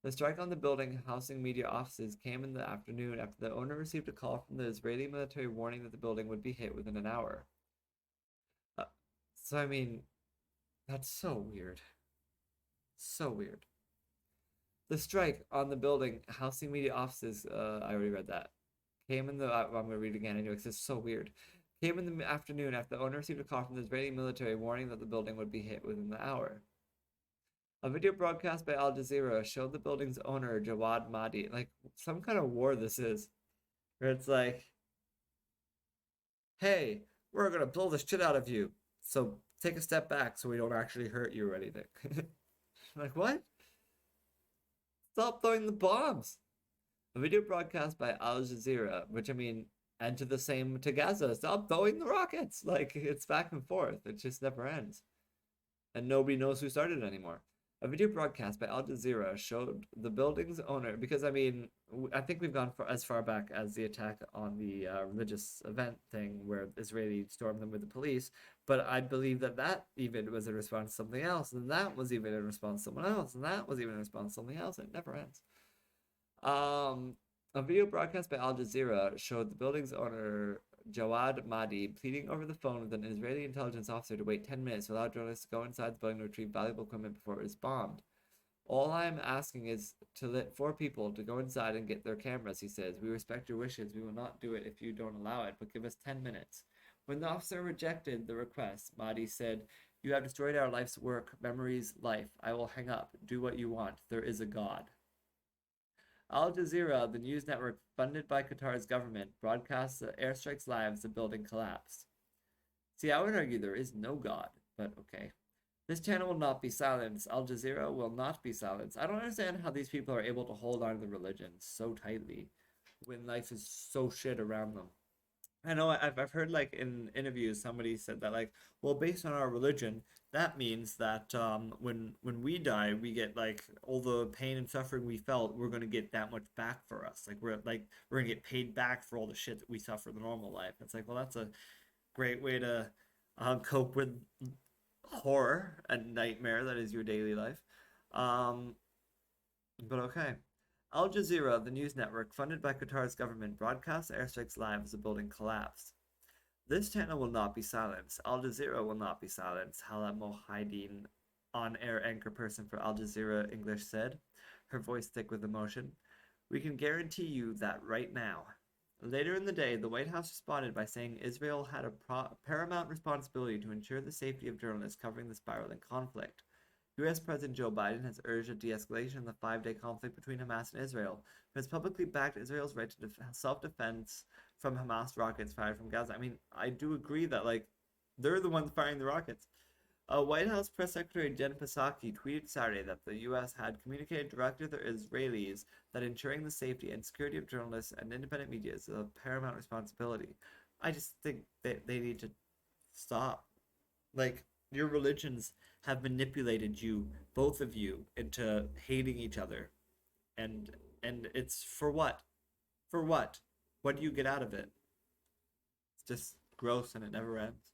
The strike on the building housing media offices came in the afternoon after the owner received a call from the Israeli military warning that the building would be hit within an hour. So, I mean, that's so weird. So weird. The strike on the building housing media offices, I already read that, came in the, I'm going to read it again anyway because it's so weird. Came in the afternoon after the owner received a call from the Israeli military warning that the building would be hit within the hour. A video broadcast by Al Jazeera showed the building's owner, Jawad Mahdi, like some kind of war this is, where it's like, hey, we're going to blow the shit out of you, so take a step back so we don't actually hurt you or anything. Like, what? Stop throwing the bombs. A video broadcast by Al Jazeera, which I mean, and to Gaza, stop throwing the rockets. Like, it's back and forth. It just never ends. And nobody knows who started it anymore. A video broadcast by Al Jazeera showed the building's owner, because I mean, I think we've gone as far back as the attack on the religious event thing where Israeli stormed them with the police, but I believe that even was in response to something else, and that was even in response to someone else, and that was even in response to something else. It never ends. Um, a video broadcast by Al Jazeera showed the building's owner Jawad Mahdi pleading over the phone with an Israeli intelligence officer to wait 10 minutes to allow journalists to go inside the building to retrieve valuable equipment before it was bombed. All I'm asking is to let 4 people to go inside and get their cameras, he says. We respect your wishes. We will not do it if you don't allow it, but give us 10 minutes. When the officer rejected the request, Mahdi said, You have destroyed our life's work, memories, life. I will hang up. Do what you want. There is a God. Al Jazeera, the news network funded by Qatar's government, broadcasts the airstrikes live as the building collapsed. See, I would argue there is no God, but okay. This channel will not be silenced. Al Jazeera will not be silenced. I don't understand how these people are able to hold on to the religion so tightly when life is so shit around them. I know I've heard like in interviews somebody said that like, well, based on our religion, that means that when we die, we get like all the pain and suffering we felt, we're gonna get that much back for us. We're gonna get paid back for all the shit that we suffer in the normal life. It's like, well, that's a great way to cope with horror and nightmare that is your daily life. Um, but okay. Al Jazeera, the news network funded by Qatar's government, broadcasts airstrikes live as the building collapsed. This channel will not be silenced. Al Jazeera will not be silenced, Hala Mohideen, on-air anchor person for Al Jazeera English said, her voice thick with emotion. We can guarantee you that right now. Later in the day, the White House responded by saying Israel had a paramount responsibility to ensure the safety of journalists covering the spiraling conflict. U.S. President Joe Biden has urged a de-escalation of the 5-day conflict between Hamas and Israel, but has publicly backed Israel's right to self-defense from Hamas rockets fired from Gaza. I mean, I do agree that, like, they're the ones firing the rockets. White House Press Secretary Jen Psaki tweeted Saturday that the U.S. had communicated directly to the Israelis that ensuring the safety and security of journalists and independent media is a paramount responsibility. I just think they need to stop. Like, your religions have manipulated you, both of you, into hating each other. And it's for what? For what? What do you get out of it? It's just gross and it never ends.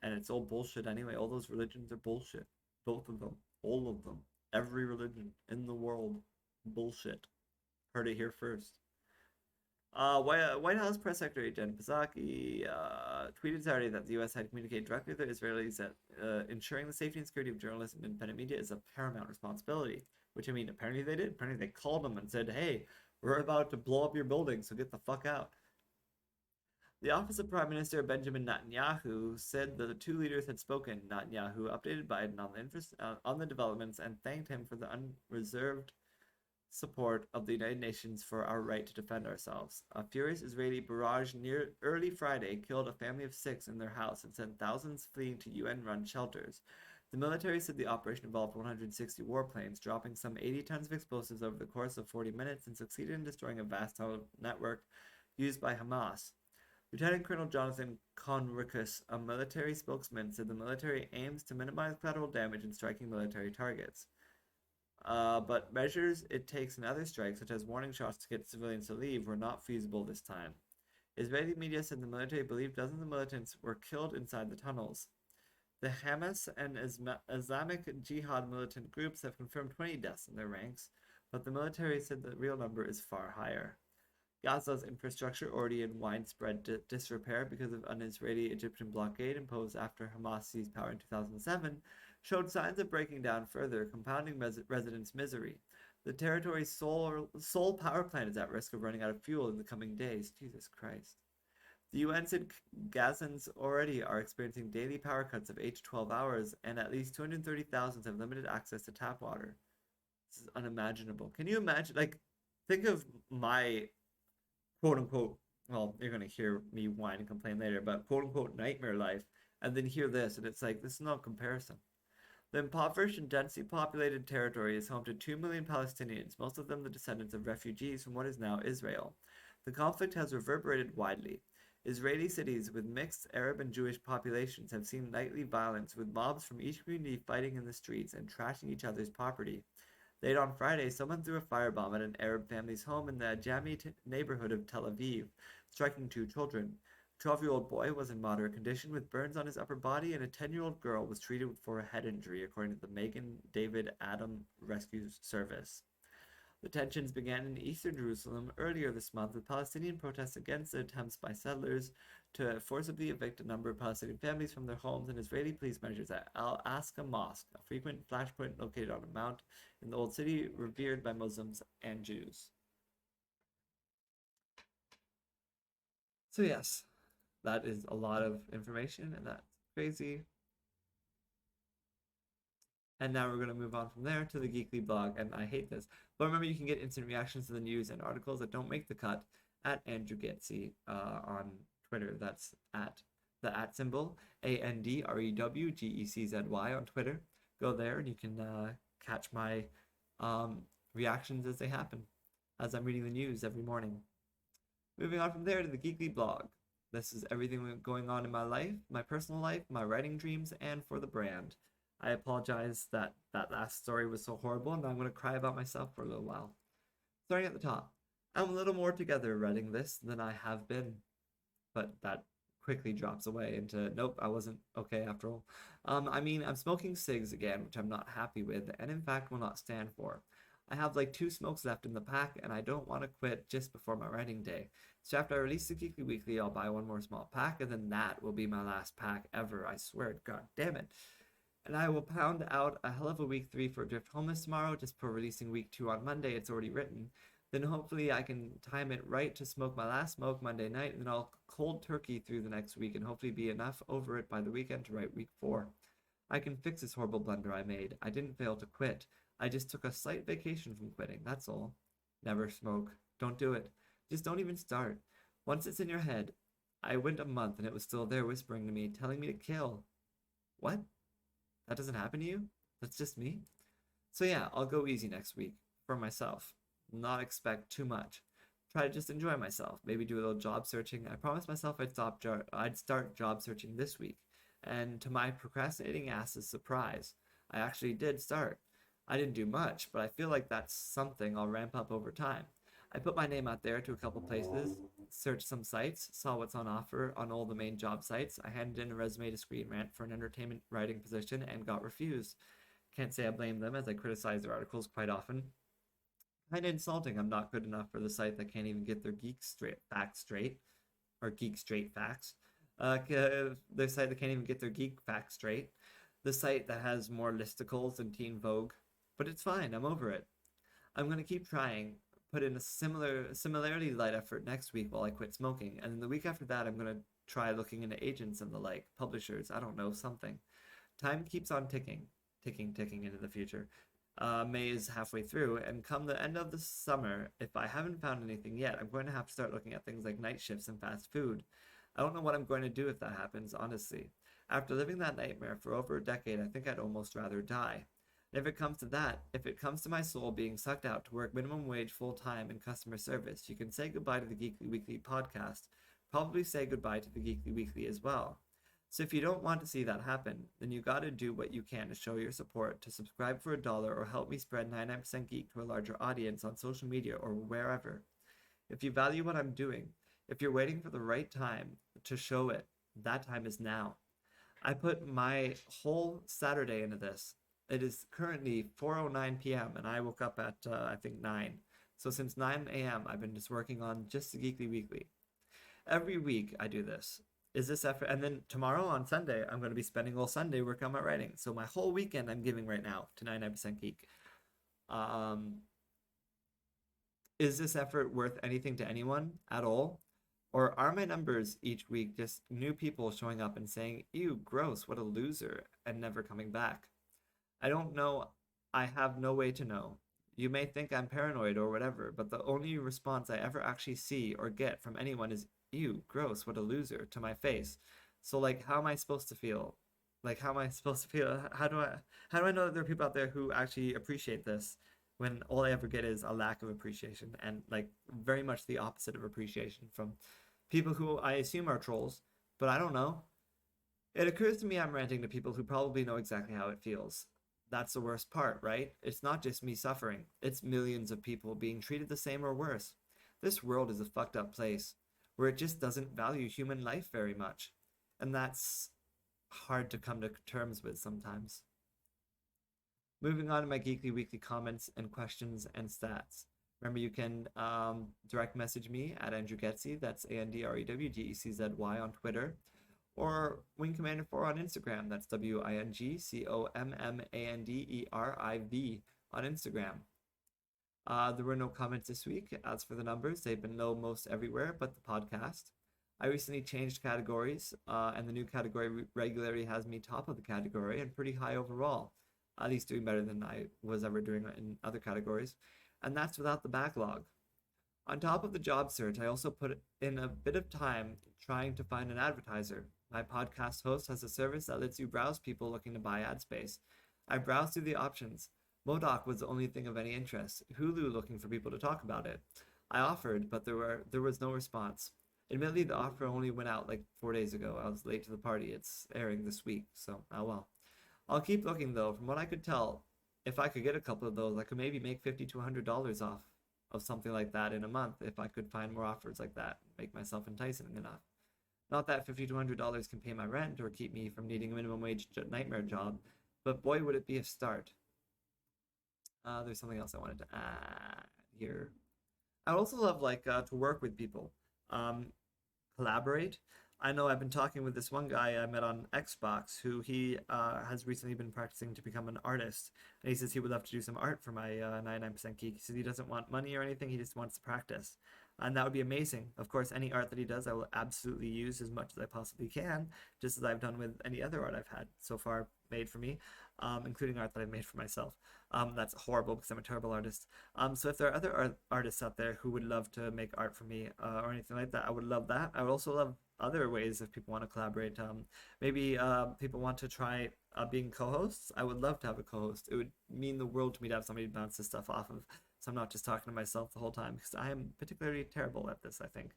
And it's all bullshit anyway. All those religions are bullshit. Both of them. All of them. Every religion in the world. Bullshit. Heard it here first. White House Press Secretary Jen Psaki tweeted Saturday that the U.S. had communicated directly to the Israelis that ensuring the safety and security of journalists and independent media is a paramount responsibility. Which, I mean, apparently they did. Apparently they called them and said, hey, we're about to blow up your building, so get the fuck out. The office of Prime Minister Benjamin Netanyahu said that the two leaders had spoken. Netanyahu updated Biden on the developments and thanked him for the unreserved support of the United Nations for our right to defend ourselves. A furious Israeli barrage near early Friday killed a family of 6 in their house and sent thousands fleeing to UN-run shelters. The military said the operation involved 160 warplanes, dropping some 80 tons of explosives over the course of 40 minutes and succeeded in destroying a vast tunnel network used by Hamas. Lieutenant Colonel Jonathan Conricus, a military spokesman, said the military aims to minimize collateral damage in striking military targets. But measures it takes in other strikes, such as warning shots to get civilians to leave, were not feasible this time. Israeli media said the military believed dozens of militants were killed inside the tunnels. The Hamas and Islamic Jihad militant groups have confirmed 20 deaths in their ranks, but the military said the real number is far higher. Gaza's infrastructure, already in widespread disrepair because of an Israeli-Egyptian blockade imposed after Hamas seized power in 2007, showed signs of breaking down further, compounding residents' misery. The territory's sole power plant is at risk of running out of fuel in the coming days. Jesus Christ. The UN said Gazans already are experiencing daily power cuts of 8 to 12 hours, and at least 230,000 have limited access to tap water. This is unimaginable. Can you imagine, like, think of my quote-unquote, well, you're going to hear me whine and complain later, but quote-unquote nightmare life, and then hear this, and it's like, this is no comparison. The impoverished and densely populated territory is home to 2 million Palestinians, most of them the descendants of refugees from what is now Israel. The conflict has reverberated widely. Israeli cities with mixed Arab and Jewish populations have seen nightly violence, with mobs from each community fighting in the streets and trashing each other's property. Late on Friday, someone threw a firebomb at an Arab family's home in the Ajami neighborhood of Tel Aviv, striking 2 children. A 12-year-old boy was in moderate condition with burns on his upper body, and a 10-year-old girl was treated for a head injury, according to the Megan David Adam Rescue Service. The tensions began in eastern Jerusalem earlier this month with Palestinian protests against the attempts by settlers to forcibly evict a number of Palestinian families from their homes and Israeli police measures at Al-Aqsa Mosque, a frequent flashpoint located on a mount in the Old City, revered by Muslims and Jews. So yes, that is a lot of information, and that's crazy. And now we're going to move on from there to the Geekly blog, and I hate this. But remember, you can get instant reactions to the news and articles that don't make the cut at Andrew Geczy on Twitter. That's at the @ symbol, ANDREWGECZY on Twitter. Go there and you can catch my reactions as they happen, as I'm reading the news every morning. Moving on from there to the Geekly blog. This is everything going on in my life, my personal life, my writing dreams, and for the brand. I apologize that last story was so horrible, and I'm going to cry about myself for a little while. Starting at the top, I'm a little more together writing this than I have been, but that quickly drops away into, nope, I wasn't okay after all. I mean, I'm smoking cigs again, which I'm not happy with, and in fact will not stand for. I have like 2 smokes left in the pack, and I don't want to quit just before my writing day. So after I release the Geekly Weekly, I'll buy 1 more small pack, and then that will be my last pack ever, I swear, god damn it. And I will pound out a hell of a week 3 for Drift Homeless tomorrow, just for releasing week 2 on Monday. It's already written. Then hopefully I can time it right to smoke my last smoke Monday night, and then I'll cold turkey through the next week and hopefully be enough over it by the weekend to write week 4. I can fix this horrible blunder I made. I didn't fail to quit. I just took a slight vacation from quitting, that's all. Never smoke. Don't do it. Just don't even start. Once it's in your head, I went a month and it was still there whispering to me, telling me to kill. What? That doesn't happen to you? That's just me? So yeah, I'll go easy next week for myself. Not expect too much. Try to just enjoy myself. Maybe do a little job searching. I promised myself I'd start job searching this week. And to my procrastinating ass's surprise, I actually did start. I didn't do much, but I feel like that's something I'll ramp up over time. I put my name out there to a couple places, searched some sites, saw what's on offer on all the main job sites. I handed in a resume to Screen Rant for an entertainment writing position and got refused. Can't say I blame them, as I criticize their articles quite often. Kinda insulting I'm not good enough for the site that can't even get their geek facts straight. Or geek straight facts. The site that can't even get their geek facts straight. The site that has more listicles than Teen Vogue. But it's fine, I'm over it. I'm going to keep trying, put in a similarly light effort next week while I quit smoking, and then the week after that I'm going to try looking into agents and the like, publishers, I don't know, something. Time keeps on ticking into the future. May is halfway through, and come the end of the summer, if I haven't found anything yet, I'm going to have to start looking at things like night shifts and fast food. I don't know what I'm going to do if that happens, honestly. After living that nightmare for over a decade, I think I'd almost rather die. If it comes to that, if it comes to my soul being sucked out to work minimum wage full-time in customer service, you can say goodbye to the Geekly Weekly podcast. Probably say goodbye to the Geekly Weekly as well. So if you don't want to see that happen, then you gotta do what you can to show your support, to subscribe for $1 or help me spread 99% Geek to a larger audience on social media or wherever. If you value what I'm doing, if you're waiting for the right time to show it, that time is now. I put my whole Saturday into this. It is currently 4:09 p.m. and I woke up at, I think, 9. So since 9 a.m. I've been just working on just the Geekly Weekly. Every week I do this. Is this effort? And then tomorrow on Sunday, I'm going to be spending all Sunday working on my writing. So my whole weekend I'm giving right now to 99% Geek. Is this effort worth anything to anyone at all? Or are my numbers each week just new people showing up and saying, ew, gross, what a loser, and never coming back? I don't know. I have no way to know. You may think I'm paranoid or whatever, but the only response I ever actually see or get from anyone is, ew, gross, what a loser, to my face. So, like, how am I supposed to feel? Like, how am I supposed to feel? How do I know that there are people out there who actually appreciate this when all I ever get is a lack of appreciation and, like, very much the opposite of appreciation from people who I assume are trolls, but I don't know. It occurs to me I'm ranting to people who probably know exactly how it feels. That's the worst part, right? It's not just me suffering. It's millions of people being treated the same or worse. This world is a fucked up place where it just doesn't value human life very much. And that's hard to come to terms with sometimes. Moving on to my Geekly Weekly comments and questions and stats. Remember, you can direct message me at Andrew Geczy, that's AndrewGeczy on Twitter, or Wing Commander 4 on Instagram, that's WingCommanderiv on Instagram. There were no comments this week. As for the numbers, they've been low most everywhere but the podcast. I recently changed categories, and the new category regularly has me top of the category and pretty high overall, at least doing better than I was ever doing in other categories, and that's without the backlog. On top of the job search, I also put in a bit of time trying to find an advertiser. My podcast host has a service that lets you browse people looking to buy ad space. I browsed through the options. Modoc was the only thing of any interest. Hulu looking for people to talk about it. I offered, but there was no response. Admittedly, the offer only went out like 4 days ago. I was late to the party. It's airing this week, so oh well. I'll keep looking though. From what I could tell, if I could get a couple of those, I could maybe make $50 to $100 off of something like that in a month if I could find more offers like that, make myself enticing enough. Not that $50 to $100 can pay my rent or keep me from needing a minimum wage nightmare job, but boy would it be a start. There's something else I wanted to add here. I also love to work with people, collaborate. I know I've been talking with this one guy I met on Xbox who he has recently been practicing to become an artist. And he says he would love to do some art for my 99% Geek. He says he doesn't want money or anything, he just wants to practice. And that would be amazing. Of course, any art that he does, I will absolutely use as much as I possibly can, just as I've done with any other art I've had so far made for me, including art that I've made for myself. That's horrible because I'm a terrible artist. So if there are other artists out there who would love to make art for me or anything like that, I would love that. I would also love other ways if people want to collaborate. Maybe people want to try being co-hosts. I would love to have a co-host. It would mean the world to me to have somebody to bounce this stuff off of, so I'm not just talking to myself the whole time, because I am particularly terrible at this, I think.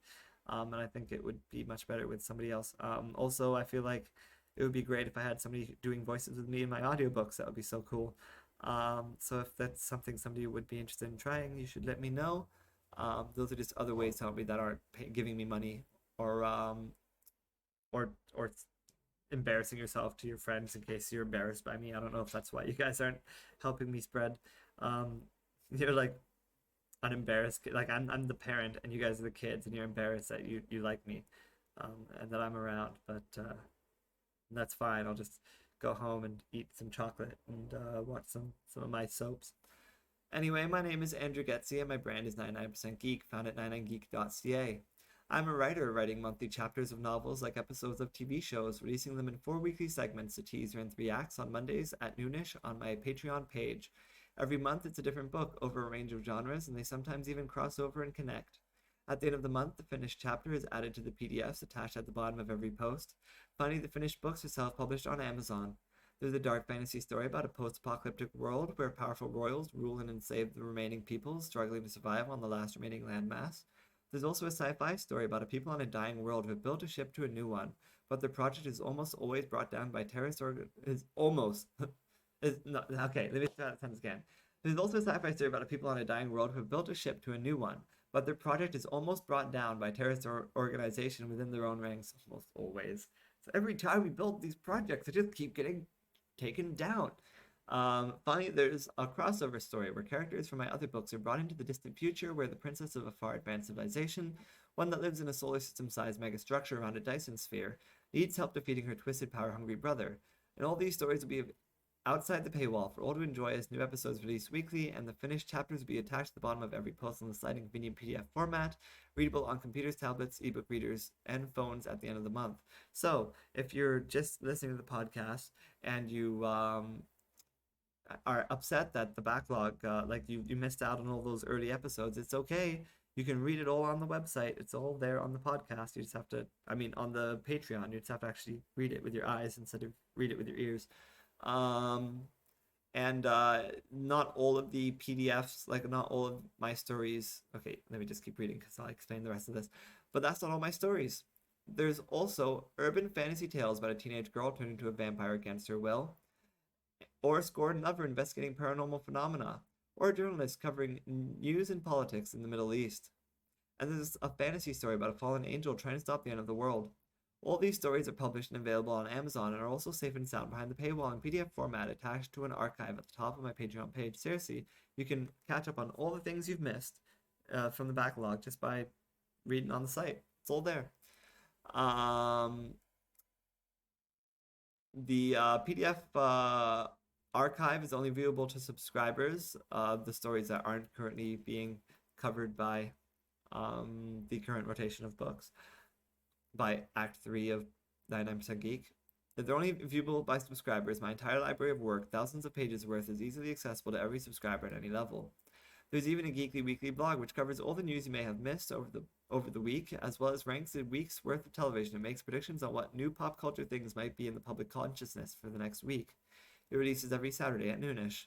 And I think it would be much better with somebody else. Also, I feel like it would be great if I had somebody doing voices with me in my audiobooks. That would be so cool. So if that's something somebody would be interested in trying, you should let me know. Those are just other ways to help me that aren't giving me money or embarrassing yourself to your friends in case you're embarrassed by me. I don't know if that's why you guys aren't helping me spread. You're like unembarrassed, like I'm the parent and you guys are the kids, and you're embarrassed that you like me, and that I'm around. But that's fine. I'll just go home and eat some chocolate and watch some of my soaps. Anyway, my name is Andrew Geczy and my brand is 99% Geek, found at 99geek.ca. I'm a writer writing monthly chapters of novels like episodes of TV shows, releasing them in 4 weekly segments, a teaser and 3 acts on Mondays at noonish on my Patreon page. Every month it's a different book over a range of genres, and they sometimes even cross over and connect. At the end of the month, the finished chapter is added to the PDFs attached at the bottom of every post. Finally, the finished books are self-published on Amazon. There's a dark fantasy story about a post-apocalyptic world where powerful royals rule and enslave the remaining peoples struggling to survive on the last remaining landmass. There's also a sci-fi story about a people on a dying world who have built a ship to a new one, but their project is almost always brought down by terrorist okay, let me start that sentence again. There's also a sci-fi story about a people on a dying world who have built a ship to a new one, but their project is almost brought down by terrorist organization within their own ranks, almost always. So every time we build these projects, they just keep getting taken down. Finally, there's a crossover story where characters from my other books are brought into the distant future where the princess of a far advanced civilization, one that lives in a solar system-sized megastructure around a Dyson Sphere, needs help defeating her twisted, power-hungry brother. And all these stories will be outside the paywall for all to enjoy as new episodes released weekly, and the finished chapters will be attached to the bottom of every post on the site in convenient PDF format, readable on computers, tablets, ebook readers, and phones at the end of the month. So, if you're just listening to the podcast and you are upset that the backlog, you missed out on all those early episodes, it's okay. You can read it all on the website. It's all there on the podcast. You just have to, on the Patreon, you just have to actually read it with your eyes instead of read it with your ears. Not all of the PDFs, not all of my stories. Okay, let me just keep reading because I'll explain the rest of this. But that's not all my stories. There's also urban fantasy tales about a teenage girl turned into a vampire against her will, or a scorned lover investigating paranormal phenomena, or a journalist covering news and politics in the Middle East. And there's a fantasy story about a fallen angel trying to stop the end of the world. All these stories are published and available on Amazon and are also safe and sound behind the paywall in PDF format attached to an archive at the top of my Patreon page. Seriously, you can catch up on all the things you've missed from the backlog just by reading on the site. It's all there. The PDF archive is only viewable to subscribers of the stories that aren't currently being covered by the current rotation of books, by Act 3 of 99% Geek. If they're only viewable by subscribers, my entire library of work, thousands of pages worth, is easily accessible to every subscriber at any level. There's even a Geekly Weekly blog, which covers all the news you may have missed over the week, as well as ranks a week's worth of television and makes predictions on what new pop culture things might be in the public consciousness for the next week. It releases every Saturday at noonish,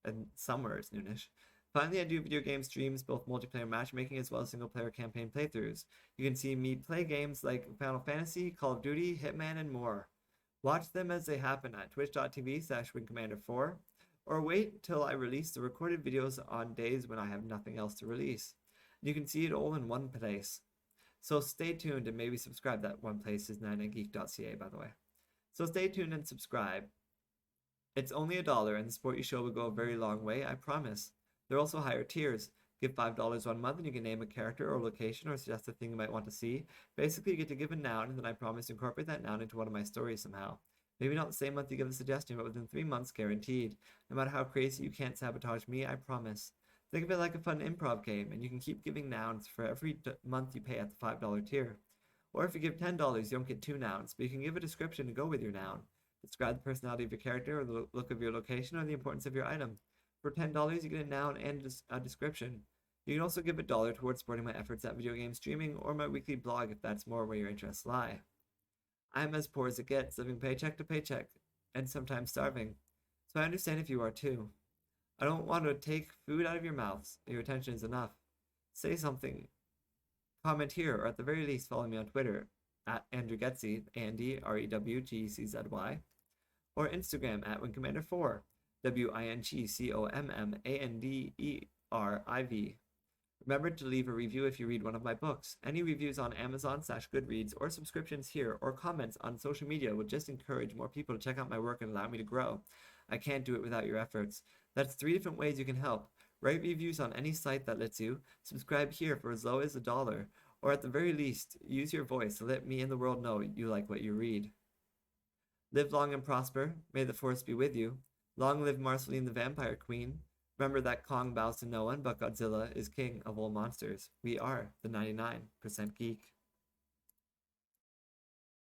and somewhere it's noonish. Finally, I do video game streams, both multiplayer matchmaking as well as single-player campaign playthroughs. You can see me play games like Final Fantasy, Call of Duty, Hitman, and more. Watch them as they happen at twitch.tv/wingcommander4, or wait till I release the recorded videos on days when I have nothing else to release. You can see it all in one place. So stay tuned and maybe subscribe. That one place is 99geek.ca, by the way. So stay tuned and subscribe. It's only $1, and the support you show will go a very long way, I promise. There are also higher tiers. Give $5 1 month and you can name a character or location or suggest a thing you might want to see. Basically, you get to give a noun, and then I promise to incorporate that noun into one of my stories somehow. Maybe not the same month you give a suggestion, but within 3 months guaranteed. No matter how crazy, you can't sabotage me, I promise. Think of it like a fun improv game, and you can keep giving nouns for every month you pay at the $5 tier. Or if you give $10, you don't get 2 nouns, but you can give a description to go with your noun. Describe the personality of your character, or the look of your location, or the importance of your item. For $10, you get a noun and a description. You can also give $1 towards supporting my efforts at video game streaming or my weekly blog if that's more where your interests lie. I'm as poor as it gets, living paycheck to paycheck, and sometimes starving. So I understand if you are too. I don't want to take food out of your mouths. Your attention is enough. Say something. Comment here, or at the very least follow me on Twitter at Andrew Geczy, Andy, REWGECZY, or Instagram at WingCommander4, WINGCOMMANDERIV. Remember to leave a review if you read one of my books. Any reviews on Amazon/Goodreads or subscriptions here or comments on social media would just encourage more people to check out my work and allow me to grow. I can't do it without your efforts. That's 3 different ways you can help. Write reviews on any site that lets you, subscribe here for as low as $1, or at the very least, use your voice to let me and the world know you like what you read. Live long and prosper. May the force be with you. Long live Marceline the Vampire Queen. Remember that Kong bows to no one, but Godzilla is king of all monsters. We are the 99% Geek.